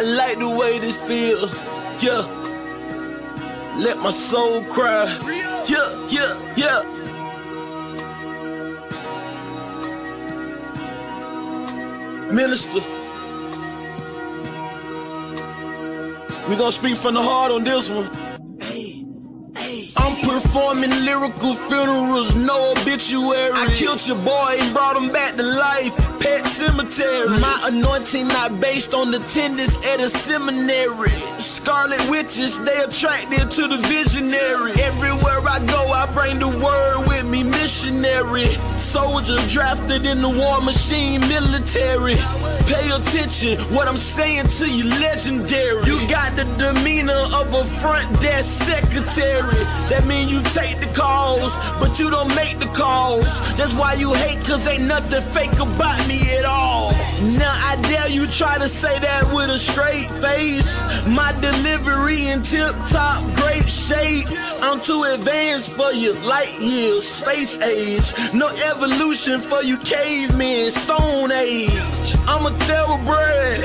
like the way this feel. Yeah. Let my soul cry. Yeah, yeah, yeah. Minister, we gonna speak from the heart on this one. I'm performing lyrical funerals, no obituary. I killed your boy and brought him back to life. Pet cemetery. My anointing not based on attendance at a seminary. Scarlet witches, they attracted to the visionary. Everywhere I go, I bring the word with me, missionary. Soldiers drafted in the war machine, military. Pay attention, what I'm saying to you, legendary. You got the demeanor of a front desk secretary. That mean you take the calls, but you don't make the calls. That's why you hate, cause ain't nothing fake about me at all. Now I dare you try to say that with a straight face. My delivery in tip-top great shape. I'm too advanced for you, light years, space age. No evolution for you cavemen, stone age. I'm a thoroughbred,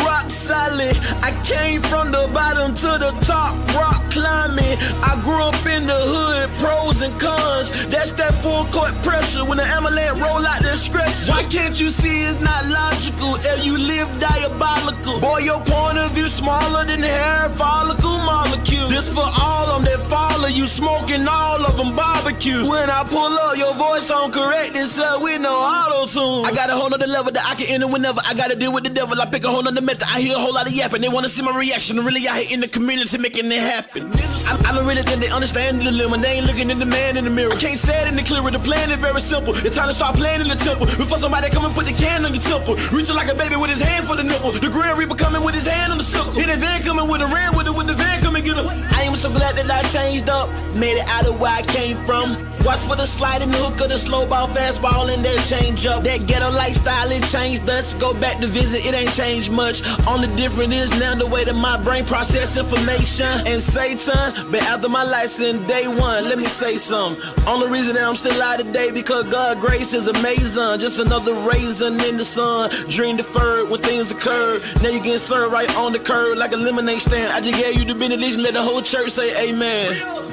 rock solid. I came from the bottom to the top, rock climbing. I grew up in the hood, pros and cons. That's that full court pressure when the avalanche roll out that stretch. Why can't you see it's not logical? If you live diabolical. Boy, your point of view smaller than the hair follicle molecule. This for all of them that follow you, smoking all of them barbecue. When I pull up, your voice don't correct itself with no auto-tune. I got a whole nother level that I can enter whenever I gotta deal with the devil. I pick a whole nother method. I hear a whole lot of yapping. They wanna see my reaction. Really out here in the community making it happen. I don't really think they understand the dilemma. They ain't looking at the man in the mirror. I can't say it any clearer. The plan is very simple. It's time to start playing in the temple. Before somebody come and put the can on your temple. Reaching like a baby with his hand for the nipple. The Grand Reaper coming with his hand on the sickle. In the van coming with a ram with the van coming get him. I am so glad that I changed up. Made it out of where I came from. Watch for the slide and the hook of the slow ball, fastball, and that change up. That ghetto lifestyle, it changed us. Go back to visit, it ain't changed much. Only difference is now the way that my brain process information. And Satan, but after my license, day one, let me say something. Only reason that I'm still alive today because God's grace is amazing. Just another raisin in the sun. Dream deferred when things occurred. Now you getting served right on the curb like a lemonade stand. I just gave you the benediction, let the whole church say amen.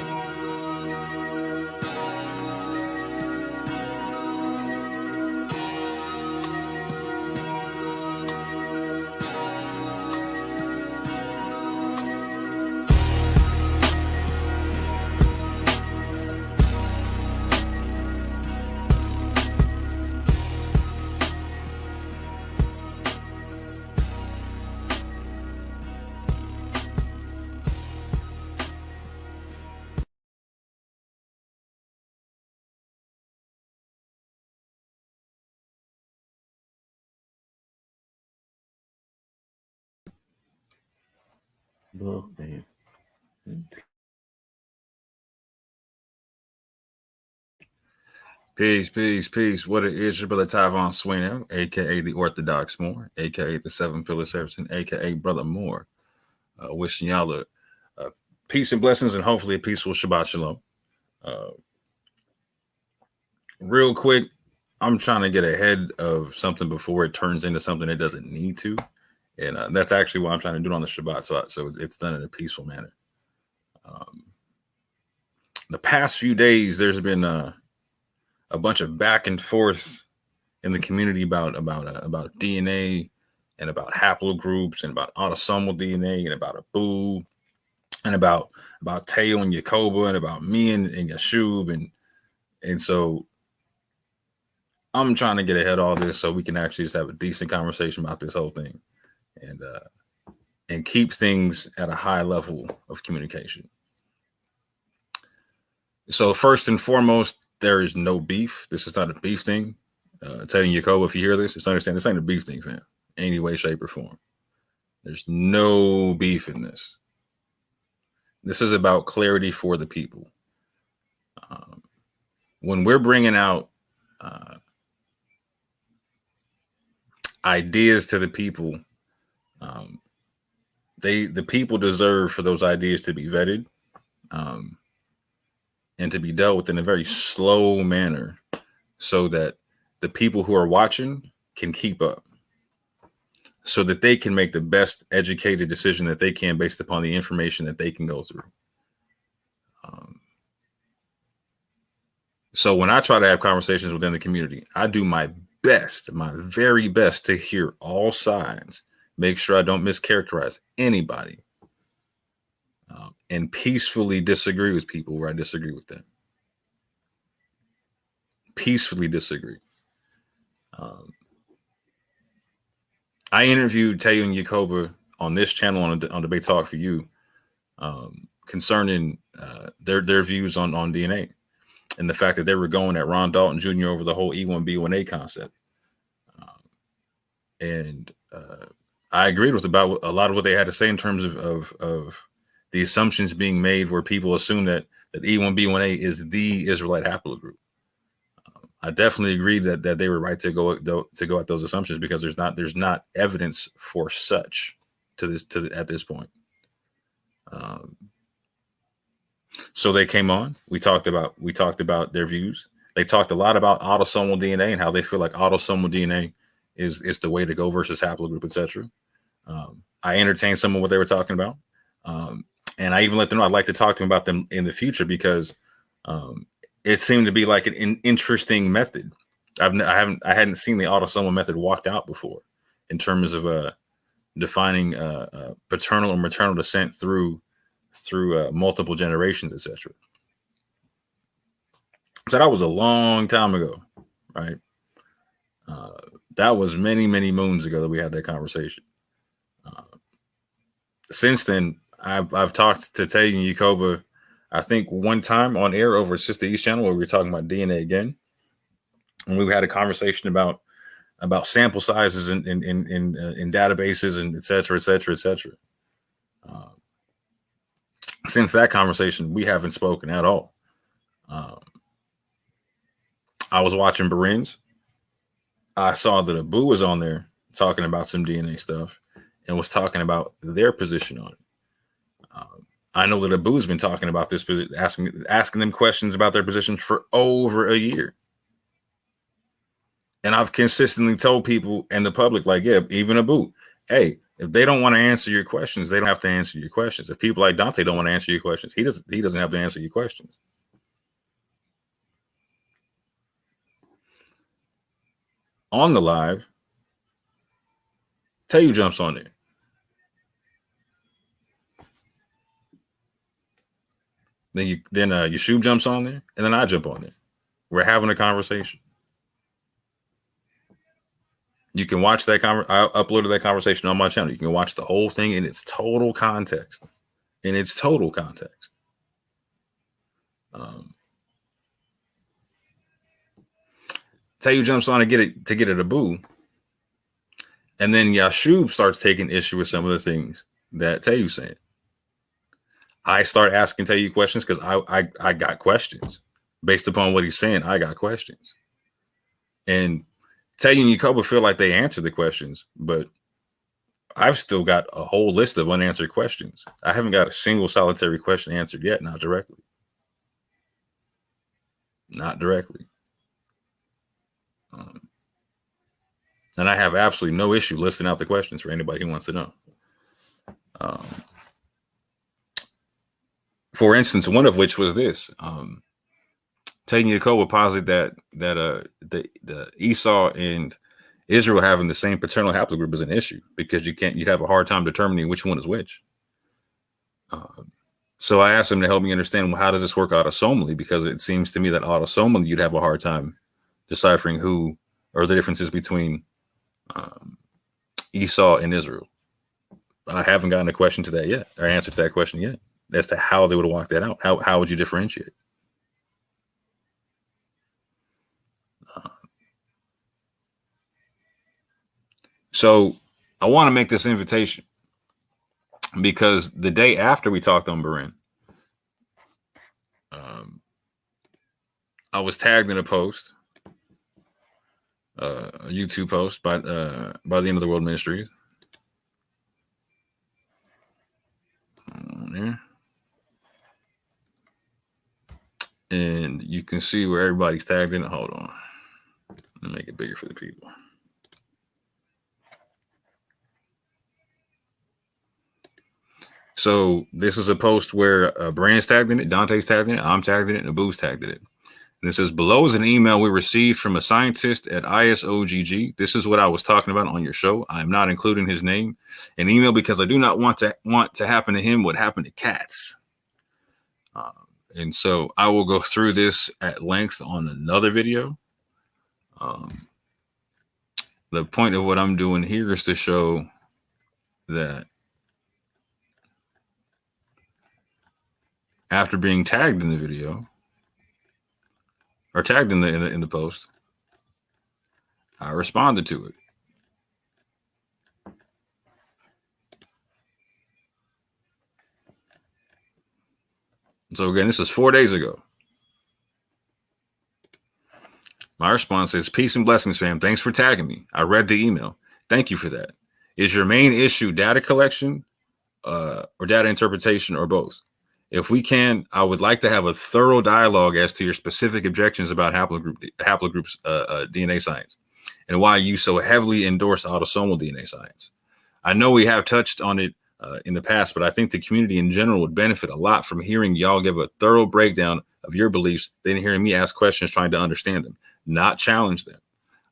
Oh, man. Peace, peace, peace. What it is, your brother Tyvon Swino, aka the Orthodox Moore, aka the Seven Pillar Service, aka Brother Moore. Wishing y'all a peace and blessings, and hopefully a peaceful Shabbat Shalom. Real quick, I'm trying to get ahead of something before it turns into something it doesn't need to. And that's actually what I'm trying to do on the Shabbat, so it's done in a peaceful manner. The past few days, there's been a bunch of back and forth in the community about DNA and about haplogroups and about autosomal DNA and about Abu and about Teo and Yakoba and about me and Yashub and so I'm trying to get ahead of all this so we can actually just have a decent conversation about this whole thing. And keep things at a high level of communication. So first and foremost, there is no beef. This is not a beef thing. Telling Yakoba, if you hear this, just understand this ain't a beef thing, fam. Any way, shape, or form. There's no beef in this. This is about clarity for the people. When we're bringing out ideas to the people, the people deserve for those ideas to be vetted and to be dealt with in a very slow manner so that the people who are watching can keep up. so that they can make the best educated decision that they can based upon the information that they can go through. So when I try to have conversations within the community, I do my best, my very best to hear all sides, make sure I don't mischaracterize anybody, and peacefully disagree with people where I disagree with them. Peacefully disagree. I interviewed Tayo and Yakoba on this channel on Debate Talk for You concerning their views on DNA and the fact that they were going at Ron Dalton Jr. over the whole E1B1A concept. And I agreed with about a lot of what they had to say in terms of the assumptions being made where people assume that E1B1A is the Israelite haplogroup. I definitely agree that they were right to go at those assumptions because there's not evidence for such at this point. So they came on. We talked about their views. They talked a lot about autosomal DNA and how they feel like autosomal DNA is the way to go versus haplogroup, etc. I entertained some of what they were talking about, and I even let them know I'd like to talk to them about them in the future because it seemed to be like an interesting method. I hadn't seen the autosomal method walked out before in terms of defining paternal or maternal descent through multiple generations, etc. So that was a long time ago, right? That was many, many moons ago that we had that conversation. Since then, I've talked to Tay and Yakoba, I think one time on air over Sister East channel where we were talking about DNA again, and we had a conversation about sample sizes in databases and et cetera, et cetera, et cetera. Since that conversation, we haven't spoken at all. I was watching Beren's. I saw that Abu was on there talking about some DNA stuff and was talking about their position on it. I know that Abu's been talking about this, asking them questions about their positions for over a year. And I've consistently told people and the public, like, yeah, even Abu, hey, if they don't want to answer your questions, they don't have to answer your questions. If people like Dante don't want to answer your questions, he doesn't have to answer your questions. On the live, Tayu jumps on there. Then Yeshub jumps on there, and then I jump on there. We're having a conversation. You can watch that I uploaded that conversation on my channel. You can watch the whole thing in its total context. Tayu jumps on to get it Abu, and then Yashub starts taking issue with some of the things that Tayu's saying. I start asking Tayu questions because I got questions based upon what he's saying. I got questions, and Tayu and Yakoba feel like they answered the questions, but I've still got a whole list of unanswered questions. I haven't got a single solitary question answered yet, not directly. And I have absolutely no issue listing out the questions for anybody who wants to know. For instance, one of which was this. Taking Yakoba posit that the Esau and Israel having the same paternal haplogroup is an issue because you'd have a hard time determining which one is which. So I asked him to help me understand, well, how does this work autosomally? Because it seems to me that autosomally you'd have a hard time deciphering who or the differences between Esau and Israel. I haven't gotten a question to that yet, or answer to that question yet, as to how they would walk that out. How would you differentiate? So I want to make this invitation because the day after we talked on Beren, I was tagged in a post, a YouTube post by the End of the World Ministries. There. And you can see where everybody's tagged in. Hold on. Let me make it bigger for the people. So this is a post where Brand's tagged in it, Dante's tagged in it, I'm tagged in it, and Abu's tagged in it. And it says, below is an email we received from a scientist at ISOGG. This is what I was talking about on your show. I am not including his name in email because I do not want to happen to him what happened to cats. And so I will go through this at length on another video. The point of what I'm doing here is to show that after being tagged in the video or tagged in the post, I responded to it. So again, this is 4 days ago. My response is, peace and blessings, fam. Thanks for tagging me. I read the email. Thank you for that. Is your main issue data collection or data interpretation or both? If we can, I would like to have a thorough dialogue as to your specific objections about haplogroups DNA science and why you so heavily endorse autosomal DNA science. I know we have touched on it in the past, but I think the community in general would benefit a lot from hearing y'all give a thorough breakdown of your beliefs than hearing me ask questions trying to understand them, not challenge them.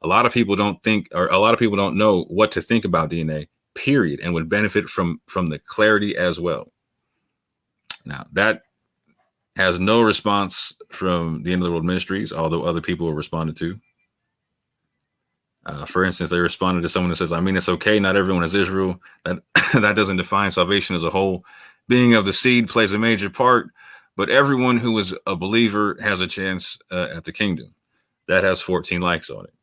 A lot of people don't know what to think about DNA, period, and would benefit from the clarity as well. Now, that has no response from the End of the World Ministries, although other people have responded to. For instance, they responded to someone that says, I mean, it's okay. Not everyone is Israel. That doesn't define salvation as a whole. Being of the seed plays a major part, but everyone who is a believer has a chance at the kingdom. That has 14 likes on it.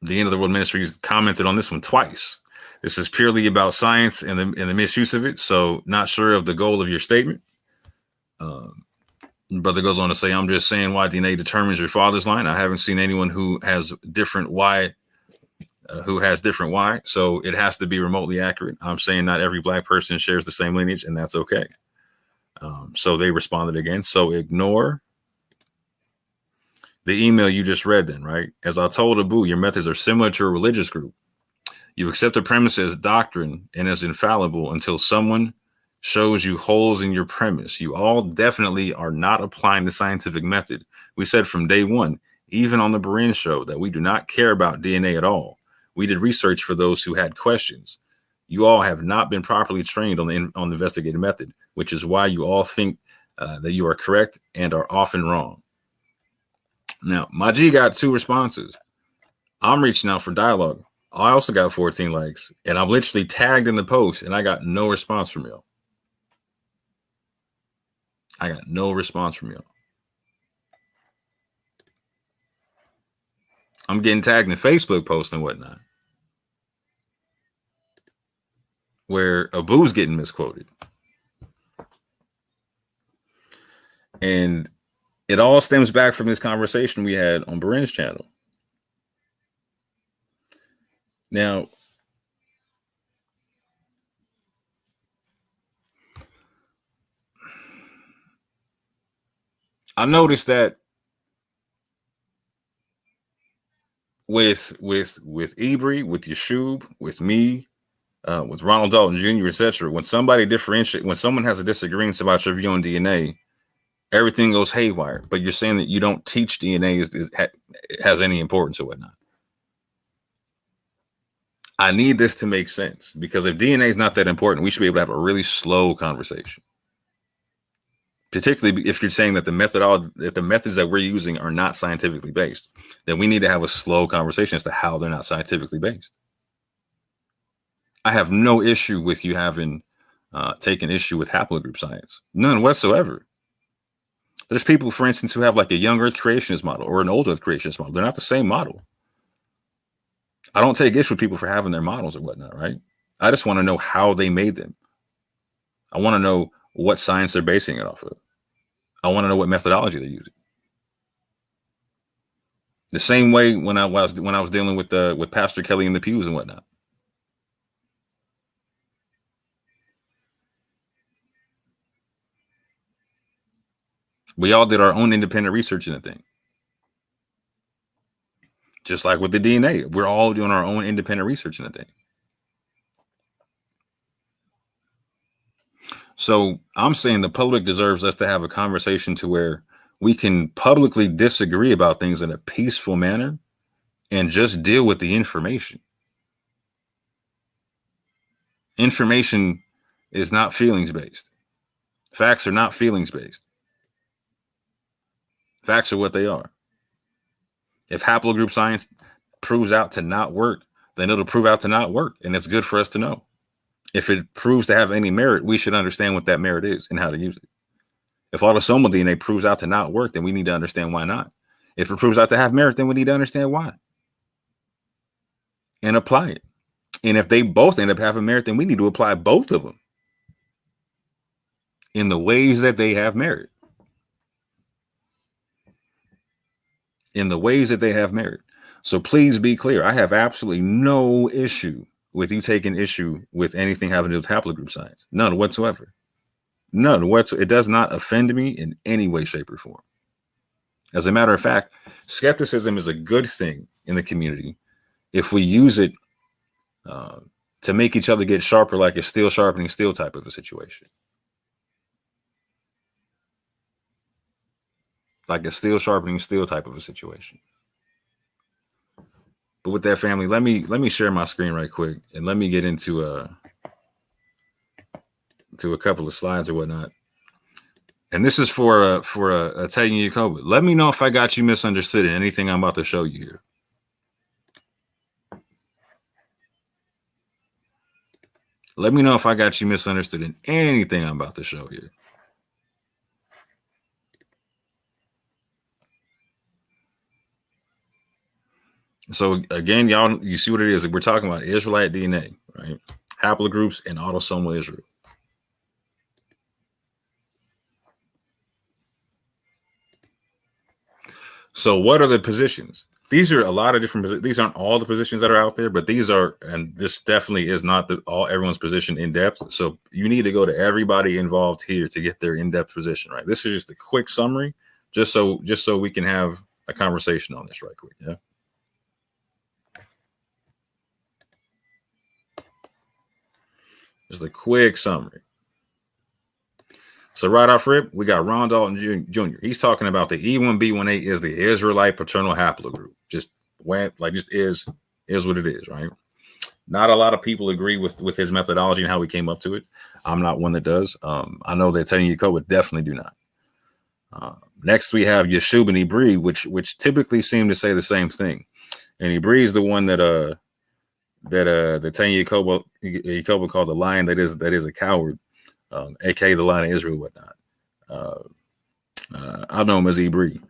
The End of the World Ministries commented on this one twice. This is purely about science and the misuse of it. So not sure of the goal of your statement. Brother goes on to say, I'm just saying why DNA determines your father's line. I haven't seen anyone who has different Y, so it has to be remotely accurate. I'm saying not every black person shares the same lineage, and that's okay. So they responded again. So ignore the email you just read then, right? As I told Abu, your methods are similar to a religious group. You accept the premise as doctrine and as infallible until someone shows you holes in your premise. You all definitely are not applying the scientific method. We said from day one, even on the Berin show, that we do not care about DNA at all. We did research for those who had questions. You all have not been properly trained on the investigative method, which is why you all think that you are correct and are often wrong. Now, my G got 2 responses. I'm reaching out for dialogue. I also got 14 likes, and I'm literally tagged in the post, and I got no response from y'all. I'm getting tagged in Facebook posts and whatnot, where Abu's getting misquoted. And it all stems back from this conversation we had on Berin's channel. Now, I noticed that with Ibri, with Yeshub, with me, with Ronald Dalton Jr., etc., when someone has a disagreement about your view on DNA, everything goes haywire. But you're saying that you don't teach DNA has any importance or whatnot. I need this to make sense, because if DNA is not that important, we should be able to have a really slow conversation. Particularly if you're saying that the methods that we're using are not scientifically based, then we need to have a slow conversation as to how they're not scientifically based. I have no issue with you having taken issue with haplogroup science, none whatsoever. There's people, for instance, who have like a young Earth creationist model or an old Earth creationist model. They're not the same model. I don't take issue with people for having their models or whatnot, right? I just want to know how they made them. I want to know what science they're basing it off of. I want to know what methodology they're using. The same way when I was dealing with Pastor Kelly in the pews and whatnot. We all did our own independent research in the thing. Just like with the DNA, we're all doing our own independent research in the thing. So I'm saying the public deserves us to have a conversation to where we can publicly disagree about things in a peaceful manner and just deal with the information. Information is not feelings based. Facts are not feelings based. Facts are what they are. If haplogroup science proves out to not work, then it'll prove out to not work. And it's good for us to know. If it proves to have any merit, we should understand what that merit is and how to use it. If autosomal DNA proves out to not work, then we need to understand why not. If it proves out to have merit, then we need to understand why and apply it. And if they both end up having merit, then we need to apply both of them in the ways that they have merit. In the ways that they have merit. So please be clear. I have absolutely no issue with you taking issue with anything having to do with haplogroup science. None whatsoever. None whatsoever. It does not offend me in any way, shape, or form. As a matter of fact, skepticism is a good thing in the community if we use it to make each other get sharper, like a steel sharpening steel type of a situation. Like a steel sharpening steel type of a situation. But with that, family, let me share my screen right quick and let me get into a couple of slides or whatnot. And this is for a telling you COVID. Let me know if I got you misunderstood in anything I'm about to show you here. Let me know if I got you misunderstood in anything I'm about to show here. So again, y'all, you see what it is. We're talking about Israelite DNA, right? Haplogroups and autosomal Israel. So what are the positions? These are a lot of different positions. These aren't all the positions that are out there, but these are, and this definitely is not everyone's position in depth. So you need to go to everybody involved here to get their in-depth position, right? This is just a quick summary, just so we can have a conversation on this right quick. Yeah. Just a quick summary. So right off rip, we got Ron Dalton Jr. He's talking about the E1B1A is the Israelite paternal haplogroup. Just is what it is, right? Not a lot of people agree with his methodology and how he came up to it. I'm not one that does. I know that telling you code definitely do not. Next, we have Yeshub and Ibri, which typically seem to say the same thing. And Ibri is the one that the Tanya Yakoba called the lion that is a coward, aka the Lion of Israel, whatnot. I know him as Ibri.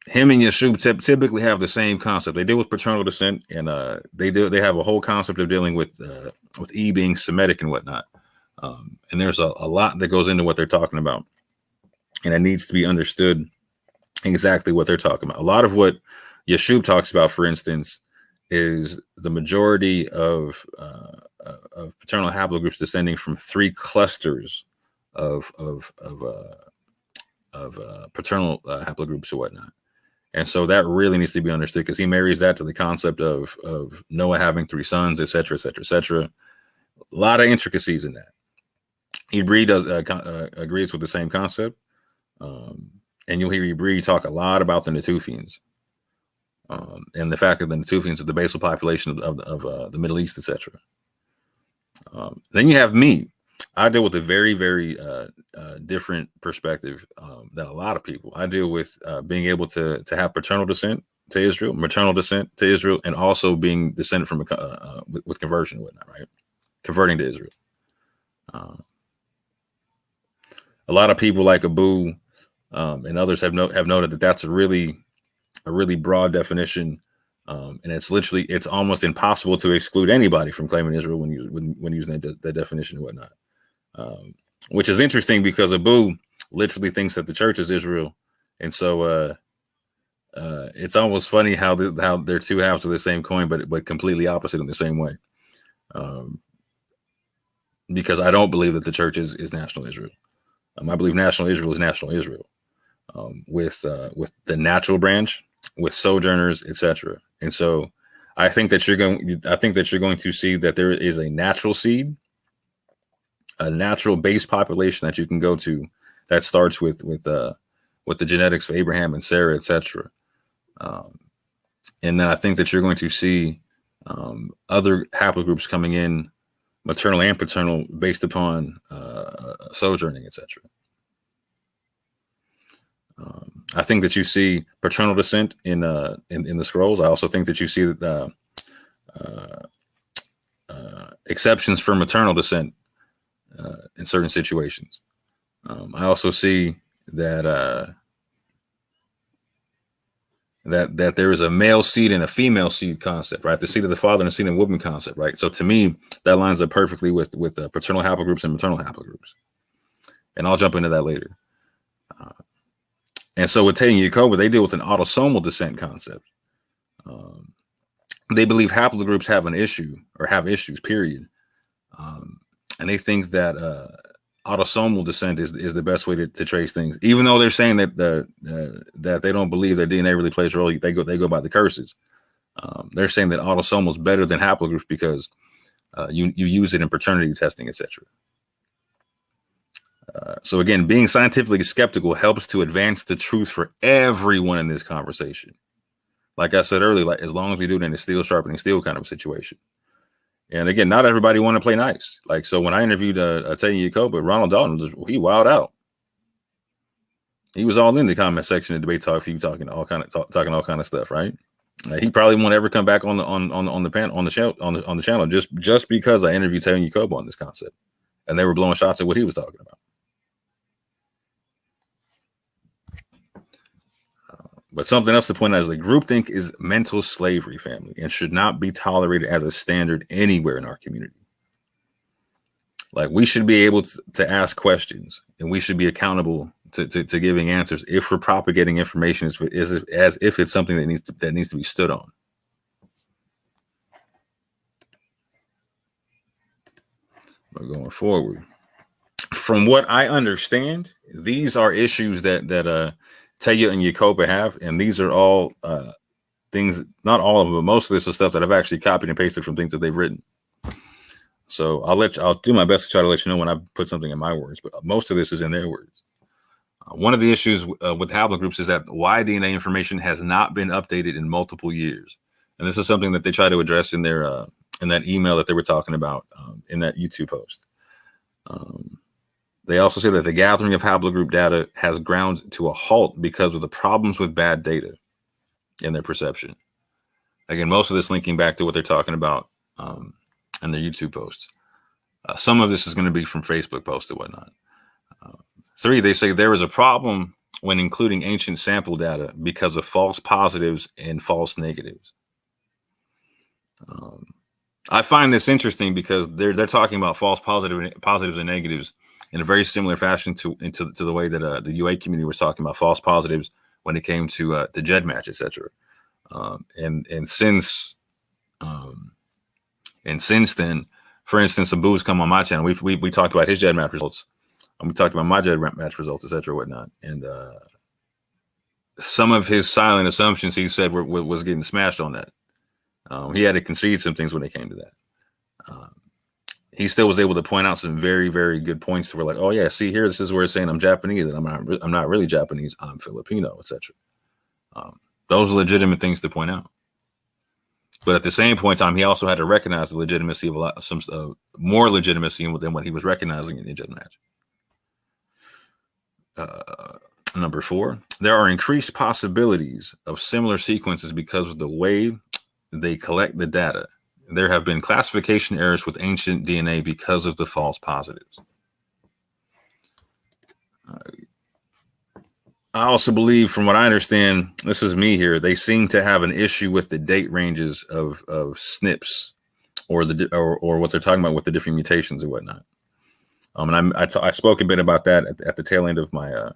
Him and Yeshub typically have the same concept. They deal with paternal descent, and they have a whole concept of dealing with E being Semitic and whatnot. And there's a lot that goes into what they're talking about, and it needs to be understood exactly what they're talking about. A lot of what Yeshub talks about, for instance, is the majority of paternal haplogroups descending from 3 clusters of paternal haplogroups or whatnot. And so that really needs to be understood, because he marries that to the concept of Noah having 3 sons, et cetera, et cetera, et cetera. A lot of intricacies in that. Ibri agrees with the same concept. And you'll hear Ibri talk a lot about the Natufians. And the fact that the Natufians are the basal population of the Middle East, etc. Then you have me. I deal with a very, very different perspective than a lot of people. I deal with being able to have paternal descent to Israel, maternal descent to Israel, and also being descended from with conversion and whatnot, right? Converting to Israel. A lot of people like Abu and others have noted that that's a really broad definition, and it's almost impossible to exclude anybody from claiming Israel when using that definition and whatnot. Which is interesting, because Abu literally thinks that the church is Israel, and so it's almost funny how they're two halves of the same coin, but completely opposite in the same way. Because I don't believe that the church is national Israel. I believe national Israel is national Israel, with the natural branch, with sojourners, etc. And so I think that you're going to see that there is a natural seed a natural base population that you can go to that starts with the genetics for Abraham and Sarah, etc. And then I think that you're going to see other haplogroups coming in, maternal and paternal, based upon sojourning, etc. I think that you see paternal descent in the scrolls. I also think that you see that exceptions for maternal descent in certain situations. I also see that that there is a male seed and a female seed concept, right? The seed of the father and the seed of the woman concept, right? So to me, that lines up perfectly with paternal haplogroups and maternal haplogroups. And I'll jump into that later. And so with Tay and Yacoba, they deal with an autosomal descent concept. They believe haplogroups have an issue or have issues, period. And they think that autosomal descent is the best way to trace things, even though they're saying that that they don't believe that DNA really plays a role. They go by the curses. They're saying that autosomal is better than haplogroups because you use it in paternity testing, etc. So again, being scientifically skeptical helps to advance the truth for everyone in this conversation. Like I said earlier, like as long as we do it in a steel sharpening steel kind of situation. And again, not everybody want to play nice. Like, so when I interviewed Tay Yacoba, Ronald Dalton, he wild out. He was all in the comment section of debate talk for you, talking all kind of stuff, right? He probably won't ever come back on the panel on the channel just because I interviewed Tay Yacoba on this concept, and they were blowing shots at what he was talking about. But something else to point out is that groupthink is mental slavery, family, and should not be tolerated as a standard anywhere in our community. Like, we should be able to ask questions, and we should be accountable to giving answers if we're propagating information as if it's something that needs to be stood on. But going forward, from what I understand, these are issues that Taya and Yacoba have, and these are all things, not all of them, but most of this is stuff that I've actually copied and pasted from things that they've written. So I'll do my best to try to let you know when I put something in my words, but most of this is in their words. One of the issues with haplogroups is that Y DNA information has not been updated in multiple years, and this is something that they try to address in their in that email that they were talking about in that YouTube post. They also say that the gathering of haplogroup data has ground to a halt because of the problems with bad data in their perception. Again, most of this linking back to what they're talking about in their YouTube posts. Some of this is going to be from Facebook posts and whatnot. 3, they say there is a problem when including ancient sample data because of false positives and false negatives. I find this interesting because they're talking about false positives and negatives in a very similar fashion to the way that the UA community was talking about false positives when it came to GEDmatch, etc. And since then, for instance, Abu's come on my channel. We talked about his GEDmatch results. We talked about my GEDmatch results, etc. Whatnot. And some of his silent assumptions he said was getting smashed on that. He had to concede some things when it came to that. He still was able to point out some very, very good points to where, like, oh yeah, see here, this is where it's saying I'm Japanese, and I'm not really Japanese, I'm Filipino, etc. Those are legitimate things to point out. But at the same point in time, he also had to recognize the legitimacy of some more legitimacy than what he was recognizing in the GEDmatch. Number 4, there are increased possibilities of similar sequences because of the way they collect the data. There have been classification errors with ancient DNA because of the false positives. I also believe, from what I understand, this is me here, they seem to have an issue with the date ranges of SNPs or what they're talking about with the different mutations and whatnot. And I spoke a bit about that at the tail end of my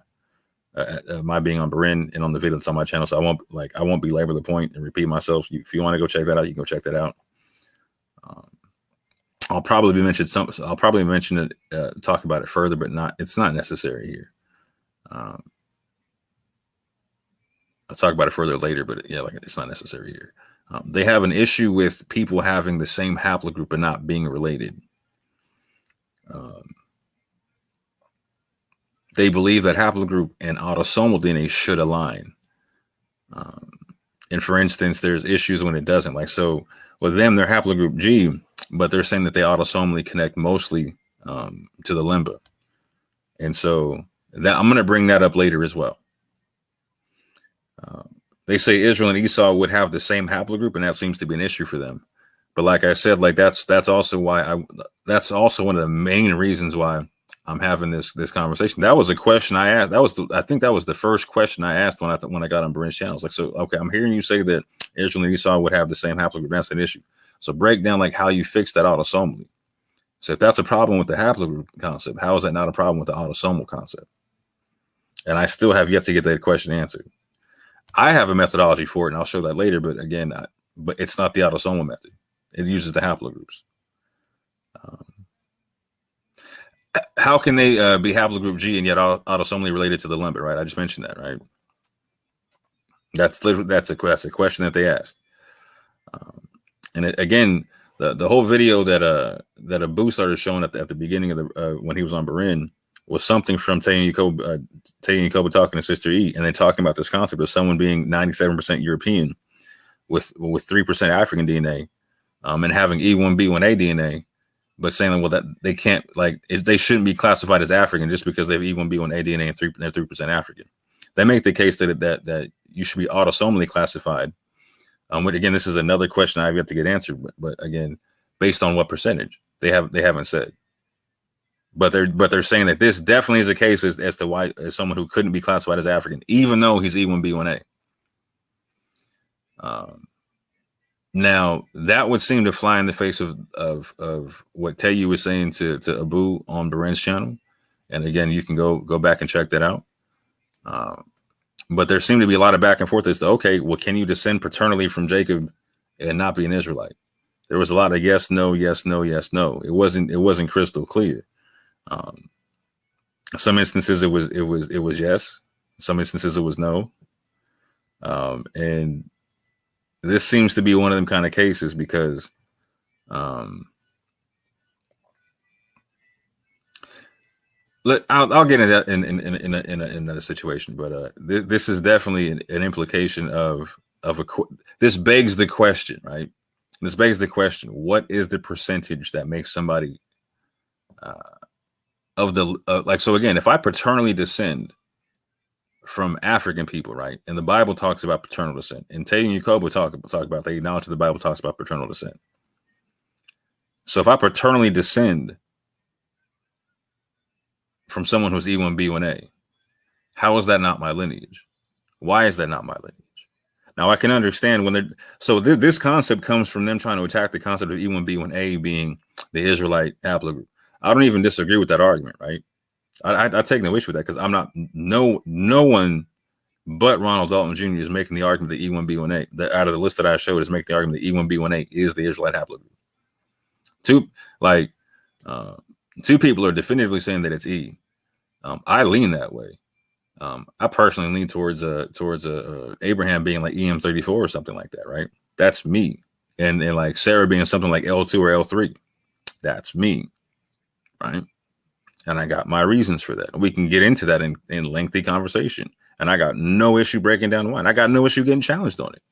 my being on Berin and on the video that's on my channel. So I won't belabor the point and repeat myself. If you want to go check that out, you can go check that out. I'll probably mention it, talk about it further, but it's not necessary here. I'll talk about it further later, but yeah, like it's not necessary here. They have an issue with people having the same haplogroup but not being related. they believe that haplogroup and autosomal DNA should align. And for instance, there's issues when it doesn't. Like, so with them, they're haplogroup G, but they're saying that they autosomally connect mostly to the limba. And so that I'm going to bring that up later as well. They say Israel and Esau would have the same haplogroup, and that seems to be an issue for them. But like I said, like that's also why that's also one of the main reasons why I'm having this conversation. That was a question I asked. I think that was the first question I asked when I got on Brent's channel. I was like, so okay, I'm hearing you say that Israel and Esau would have the same haplogroup. That's an issue. So break down like how you fix that autosomally. So if that's a problem with the haplogroup concept, how is that not a problem with the autosomal concept? And I still have yet to get that question answered. I have a methodology for it, and I'll show that later. But again, but it's not the autosomal method. It uses the haplogroups. How can they be haplogroup G and yet autosomally related to the limba, right? I just mentioned that, right? That's a question that they asked. And again, the whole video that Abu started showing at the beginning of the when he was on Barin was something from Tay and Yakoba talking to Sister E, and then talking about this concept of someone being 97% European with 3% African DNA, and having E1B1A DNA, but saying, well, that they can't, like, they shouldn't be classified as African just because they have E1B1A DNA and they're 3% African. They make the case that you should be autosomally classified. But again, this is another question I've yet to get answered. But again, based on what percentage, they haven't said. But they're saying that this definitely is a case as to why, as someone who couldn't be classified as African, even though he's E1B1A. Now that would seem to fly in the face of what Tayu was saying to Abu on Baren's channel, and again, you can go back and check that out. But there seemed to be a lot of back and forth as to, okay, well, can you descend paternally from Jacob and not be an Israelite? There was a lot of yes, no, yes, no, yes, no. It wasn't crystal clear. Some instances it was yes. Some instances it was no. And this seems to be one of them kind of cases because I'll get into that in another situation, but this is definitely an implication of this begs the question, right? This begs the question: what is the percentage that makes somebody of the like? So again, if I paternally descend from African people, right, and the Bible talks about paternal descent, and Tay and Yakoba talk about, they acknowledge that the Bible talks about paternal descent. So if I paternally descend from someone who's E1B1A, how is that not my lineage? Why is that not my lineage? Now I can understand when this concept comes from them trying to attack the concept of E1B1A being the Israelite haplogroup. I don't even disagree with that argument, right? I take no issue with that because I'm not no one but Ronald Dalton Jr. is making the argument that E1B1A, that out of the list that I showed, is making the argument that E1B1A is the Israelite haplogroup. Two people are definitively saying that it's E. I lean that way. I personally lean towards Abraham being like EM34 or something like that, right? That's me. And like Sarah being something like L2 or L3. That's me, right? And I got my reasons for that. We can get into that in lengthy conversation. And I got no issue breaking down why. And I got no issue getting challenged on it.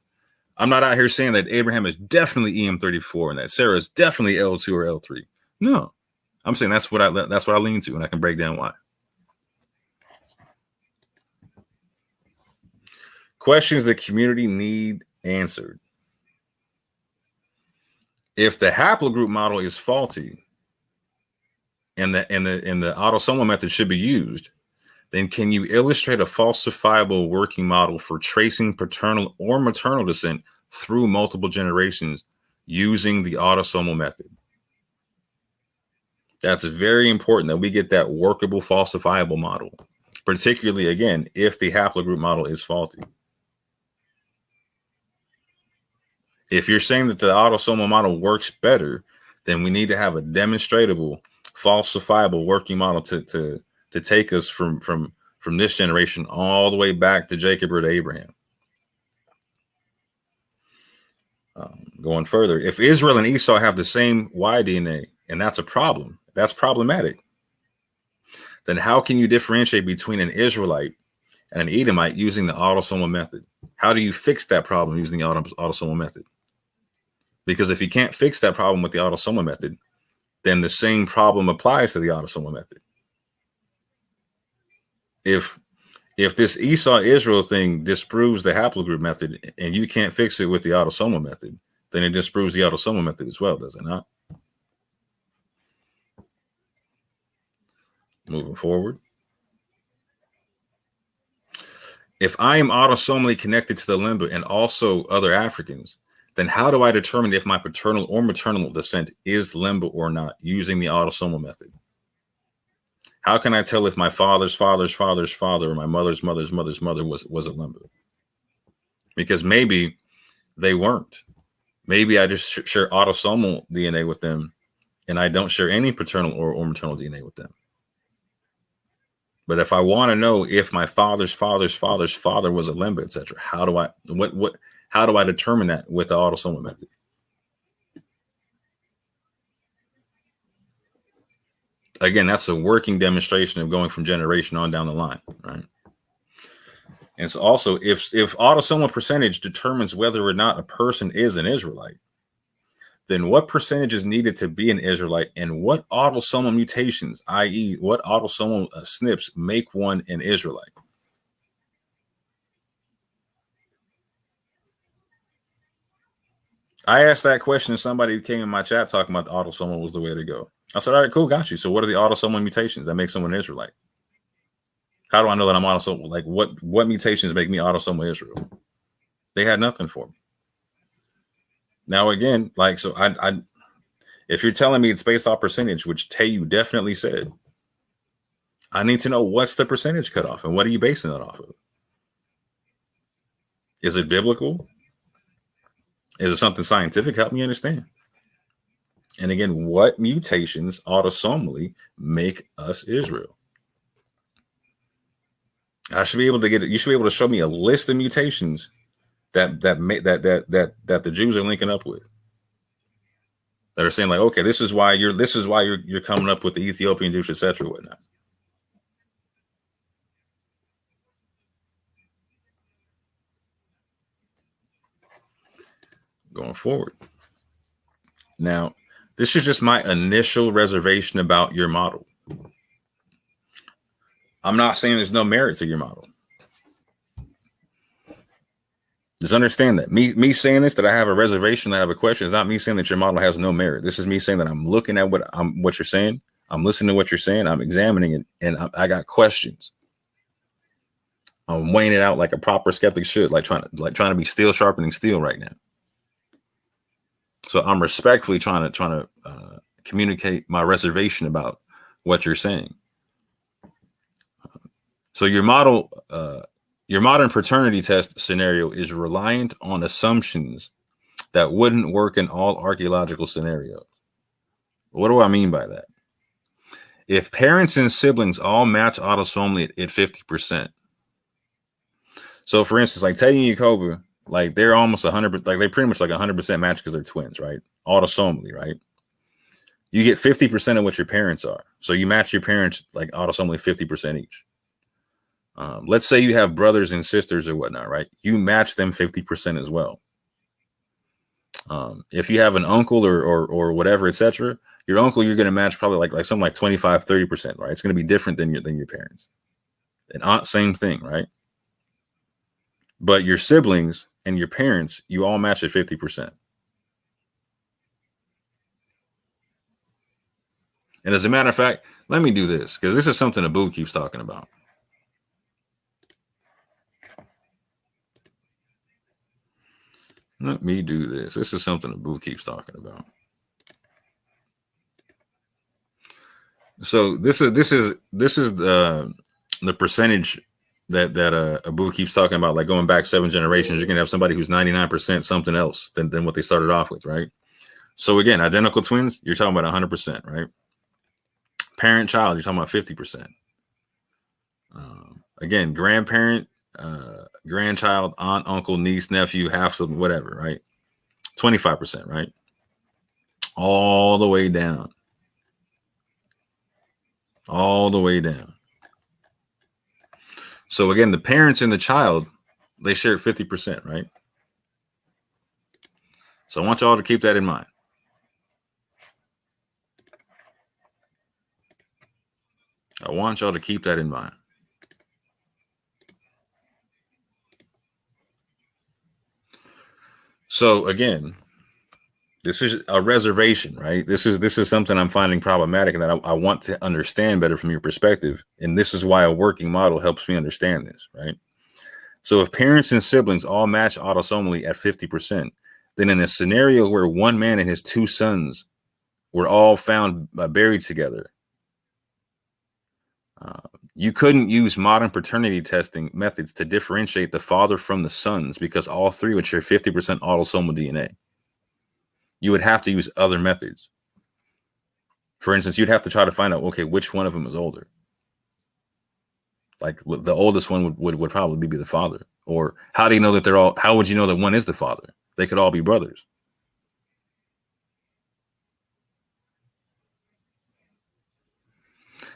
I'm not out here saying that Abraham is definitely EM34 and that Sarah is definitely L2 or L3. No, I'm saying that's what I lean to, and I can break down why. Questions the community need answered. If the haplogroup model is faulty and the autosomal method should be used, then can you illustrate a falsifiable working model for tracing paternal or maternal descent through multiple generations using the autosomal method? That's very important that we get that workable falsifiable model, particularly, again, if the haplogroup model is faulty. If you're saying that the autosomal model works better, then we need to have a demonstrable, falsifiable working model to take us from this generation all the way back to Jacob or to Abraham. Going further, if Israel and Esau have the same Y DNA, and that's a problem, that's problematic. then how can you differentiate between an Israelite and an Edomite using the autosomal method? How do you fix that problem using the autosomal method? Because if you can't fix that problem with the autosomal method, then the same problem applies to the autosomal method. If this Esau Israel thing disproves the haplogroup method and you can't fix it with the autosomal method, then it disproves the autosomal method as well, does it not? Moving forward. If I am autosomally connected to the Limba and also other Africans, then how do I determine if my paternal or maternal descent is Limba or not using the autosomal method? How can I tell if my father's father's father's father or my mother's mother's mother's mother was a Limba? Because maybe they weren't. Maybe I just share autosomal DNA with them and I don't share any paternal or maternal DNA with them. But if I want to know if my father's father's father's father was a Limba, etc., how do I determine that with the autosomal method? Again, that's a working demonstration of going from generation on down the line, right? And so also, if autosomal percentage determines whether or not a person is an Israelite, then what percentage is needed to be an Israelite, and what autosomal mutations, i.e., what autosomal SNPs, make one an Israelite? I asked that question to somebody who came in my chat talking about the autosomal was the way to go. I said, all right, cool, got you. So what are the autosomal mutations that make someone an Israelite? How do I know that I'm autosomal? Like what mutations make me autosomal Israel? They had nothing for me. Now, again, like, so I if you're telling me it's based off percentage, which Tayu definitely said, I need to know what's the percentage cutoff and what are you basing that off of? Is it biblical? Is it something scientific? Help me understand. And again, what mutations autosomally make us Israel? I should be able to get it. You should be able to show me a list of mutations that the Jews are linking up with. That are saying like, okay, this is why you're coming up with the Ethiopian Jews, etc., whatnot. Going forward. Now, this is just my initial reservation about your model. I'm not saying there's no merit to your model. Just understand that. Me saying this, that I have a reservation, that I have a question, is not me saying that your model has no merit. This is me saying that I'm looking at what you're saying. I'm listening to what you're saying. I'm examining it, and I got questions. I'm weighing it out like a proper skeptic should, like trying to be steel sharpening steel right now. So I'm respectfully trying to communicate my reservation about what you're saying. So your model, your modern paternity test scenario is reliant on assumptions that wouldn't work in all archaeological scenarios. What do I mean by that? If parents and siblings all match autosomally at 50%. So for instance, like Teddy and Yakoba, like they're almost 100%, like they're pretty much like 100% match because they're twins, right? Autosomally, right? You get 50% of what your parents are. So you match your parents like autosomally 50% each. Let's say you have brothers and sisters or whatnot, right? You match them 50% as well. If you have an uncle or whatever, etc., your uncle, you're going to match probably like something like 25, 30%, right? It's going to be different than your parents. An aunt, same thing, right? But your siblings and your parents, you all match at 50%. And as a matter of fact, let me do this, because this is something Abu keeps talking about. Let me do this. This is something Abu keeps talking about. So this is the percentage that Abu keeps talking about, like going back 7 generations. You're gonna have somebody who's 99% something else than what they started off with, right? So again, identical twins, you're talking about 100%, right? Parent child, you're talking about 50%. Again, grandparent, grandchild, aunt, uncle, niece, nephew, half something, whatever, right? 25%, right? All the way down. All the way down. So again, the parents and the child, they share 50%, right? So I want y'all to keep that in mind. I want y'all to keep that in mind. So again, this is a reservation, right? This is something I'm finding problematic and that I want to understand better from your perspective. And this is why a working model helps me understand this, right? So if parents and siblings all match autosomally at 50%, then in a scenario where one man and his two sons were all found buried together, you couldn't use modern paternity testing methods to differentiate the father from the sons because all three would share 50% autosomal DNA. You would have to use other methods. For instance, you'd have to try to find out, okay, which one of them is older. Like the oldest one would probably be the father. Or how do you know that they're all, how would you know that one is the father? They could all be brothers.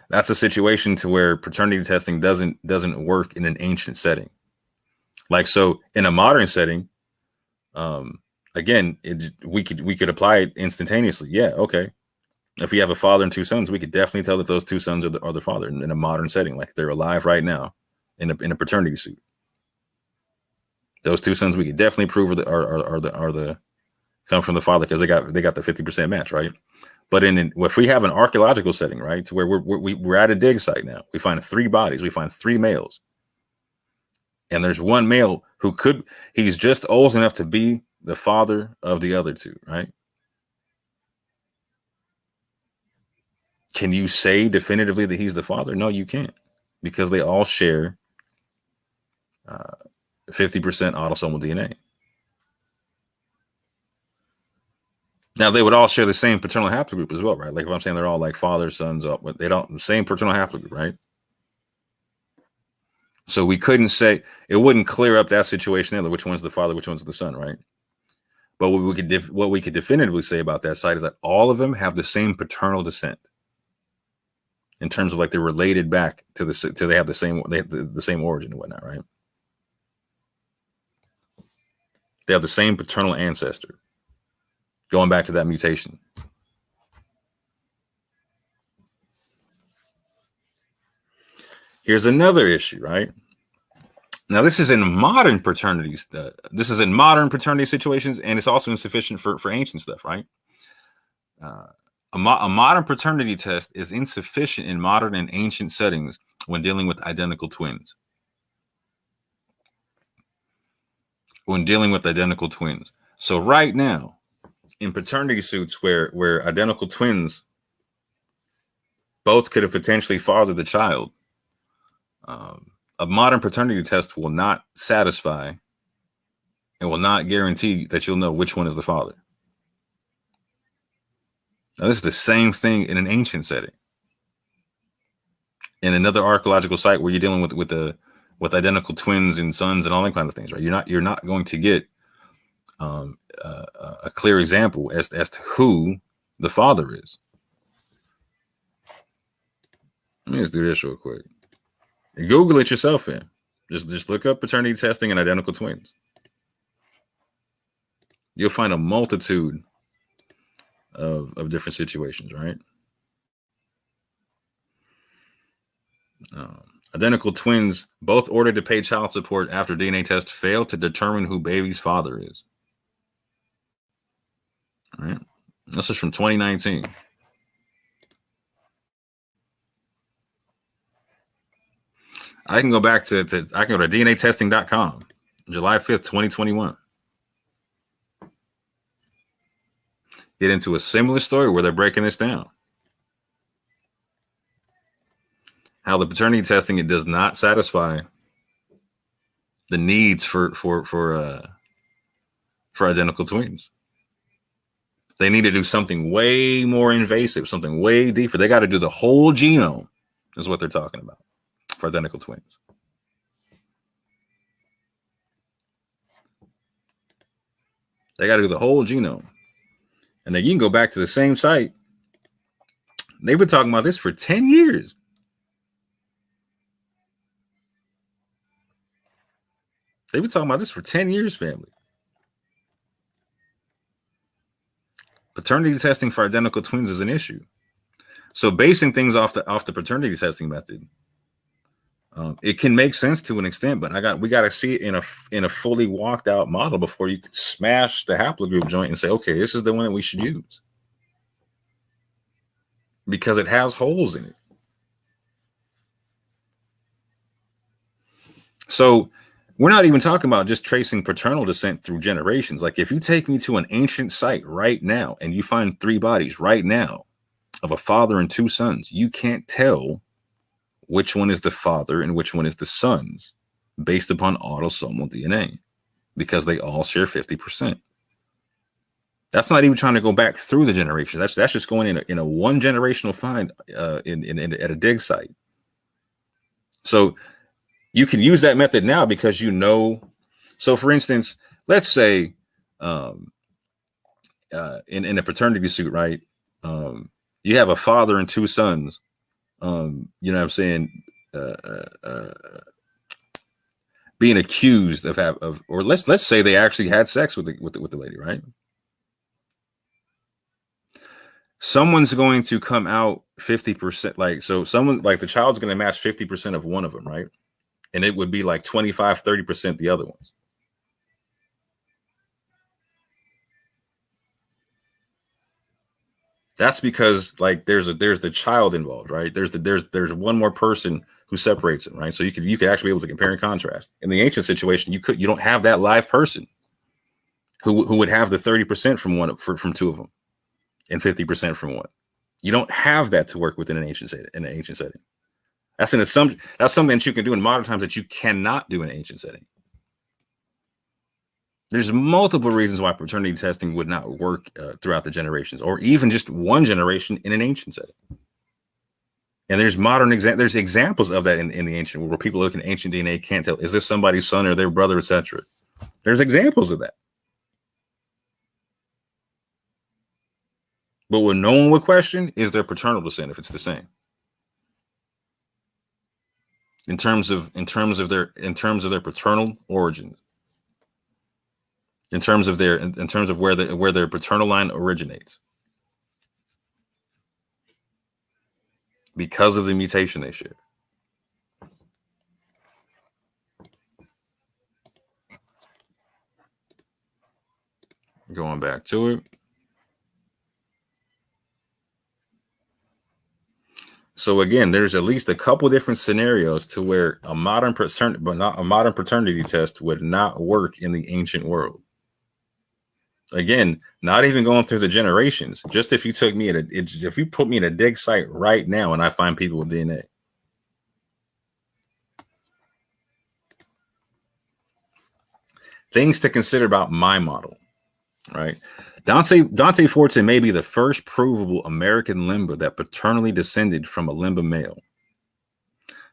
That's a situation to where paternity testing doesn't work in an ancient setting. Like, so in a modern setting, again, we could apply it instantaneously. Yeah, okay. If we have a father and two sons, we could definitely tell that those two sons are the father in a modern setting, like they're alive right now in a paternity suit. Those two sons we could definitely prove are the come from the father because they got the 50% match, right? But if we have an archaeological setting, right, to where we're at a dig site now, we find 3 bodies, we find 3 males, and there's one male who he's just old enough to be the father of the other 2, right? Can you say definitively that he's the father? No, you can't, because they all share 50% autosomal DNA. Now they would all share the same paternal haplogroup as well, right? Like if I'm saying they're all like fathers, sons, they don't same paternal haplogroup, right? So we couldn't say, it wouldn't clear up that situation either, which one's the father, which one's the son, right? But what we could definitively say about that site is that all of them have the same paternal descent. In terms of like they're related back to they have the same origin and whatnot, right? They have the same paternal ancestor going back to that mutation. Here's another issue, right? Now, this is in modern paternities. This is in modern paternity situations, and it's also insufficient for ancient stuff, right? A modern paternity test is insufficient in modern and ancient settings when dealing with identical twins. So right now, in paternity suits where identical twins both could have potentially fathered the child, a modern paternity test will not satisfy and will not guarantee that you'll know which one is the father. Now, this is the same thing in an ancient setting. In another archaeological site where you're dealing with identical twins and sons and all that kind of things, right? You're not going to get a clear example as to who the father is. Let me just do this real quick. Google it yourself, man. Just look up paternity testing and identical twins. You'll find a multitude of different situations, right? Identical twins both ordered to pay child support after DNA test failed to determine who baby's father is. All right. This is from 2019. I can go back I can go to DNAtesting.com, July 5th, 2021. Get into a similar story where they're breaking this down. How the paternity testing, it does not satisfy the needs for identical twins. They need to do something way more invasive, something way deeper. They got to do the whole genome, is what they're talking about for identical twins. They got to do the whole genome. And then you can go back to the same site. They've been talking about this for 10 years. They've been talking about this for 10 years, family. Paternity testing for identical twins is an issue. So basing things off the paternity testing method, it can make sense to an extent, but we got to see it in a fully walked out model before you can smash the haplogroup joint and say, okay, this is the one that we should use, because it has holes in it. So we're not even talking about just tracing paternal descent through generations. Like if you take me to an ancient site right now and you find 3 bodies right now of a father and 2 sons, you can't tell which one is the father and which one is the sons based upon autosomal DNA, because they all share 50%. That's not even trying to go back through the generation. That's just going in a one generational find at a dig site. So you can use that method now because you know. So for instance, let's say in a paternity suit, right? You have a father and 2 sons. You know what I'm saying? Being accused or let's say they actually had sex with the lady, right? Someone's going to come out 50%. Like, so someone, like the child's going to match 50% of one of them, right? And it would be like 25, 30% the other ones. That's because like there's the child involved, right? There's one more person who separates them, right? So you could actually be able to compare and contrast. In the ancient situation, you don't have that live person who would have the 30% from 2 of them and 50% from one. You don't have that to work with in an ancient setting. That's an assumption. That's something that you can do in modern times that you cannot do in an ancient setting. There's multiple reasons why paternity testing would not work throughout the generations, or even just one generation in an ancient setting. And there's there's examples of that in the ancient world, where people look at ancient DNA, can't tell, is this somebody's son or their brother, etc. There's examples of that. But what no one would question is their paternal descent, if it's the same. In terms of their paternal origins. In terms of where their paternal line originates, because of the mutation they share. Going back to it. So again, there's at least a couple different scenarios to where a modern paternity test would not work in the ancient world. Again, not even going through the generations. Just if you put me in a dig site right now and I find people with DNA. Things to consider about my model, right? Dante Forte may be the first provable American limba that paternally descended from a limba male.